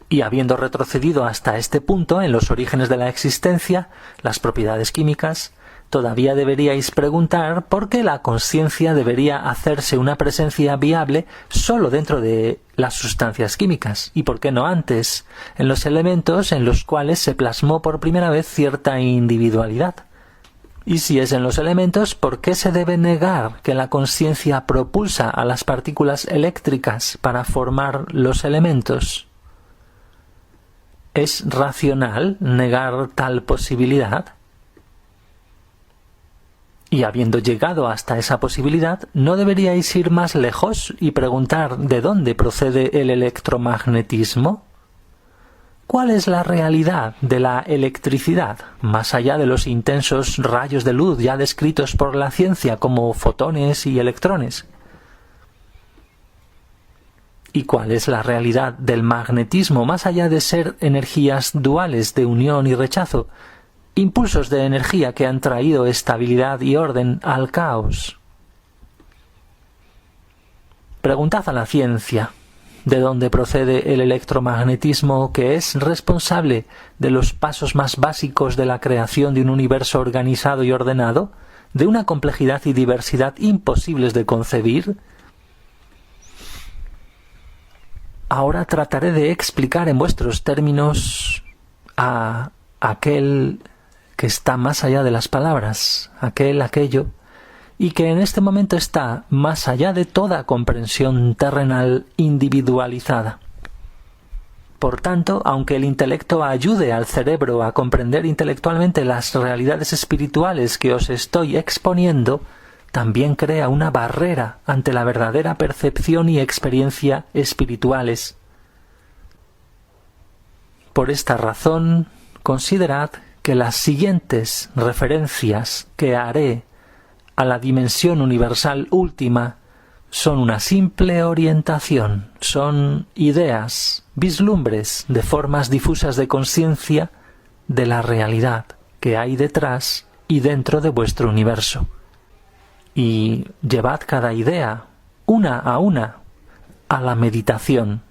A: Y habiendo retrocedido hasta este punto en los orígenes de la existencia, las propiedades químicas, todavía deberíais preguntar por qué la consciencia debería hacerse una presencia viable solo dentro de las sustancias químicas, y por qué no antes, en los elementos en los cuales se plasmó por primera vez cierta individualidad. Y si es en los elementos, ¿por qué se debe negar que la consciencia propulsa a las partículas eléctricas para formar los elementos? ¿Es racional negar tal posibilidad? Y habiendo llegado hasta esa posibilidad, ¿no deberíais ir más lejos y preguntar de dónde procede el electromagnetismo? ¿Cuál es la realidad de la electricidad, más allá de los intensos rayos de luz ya descritos por la ciencia como fotones y electrones? ¿Y cuál es la realidad del magnetismo, más allá de ser energías duales de unión y rechazo, impulsos de energía que han traído estabilidad y orden al caos? Preguntad a la ciencia de dónde procede el electromagnetismo, que es responsable de los pasos más básicos de la creación de un universo organizado y ordenado, de una complejidad y diversidad imposibles de concebir. Ahora trataré de explicar en vuestros términos a aquel que está más allá de las palabras, aquello, y que en este momento está más allá de toda comprensión terrenal individualizada. Por tanto, aunque el intelecto ayude al cerebro a comprender intelectualmente las realidades espirituales que os estoy exponiendo, también crea una barrera ante la verdadera percepción y experiencia espirituales. Por esta razón, considerad que las siguientes referencias que haré a la dimensión universal última son una simple orientación, son ideas, vislumbres de formas difusas de conciencia de la realidad que hay detrás y dentro de vuestro universo. Y llevad cada idea, una, a la meditación.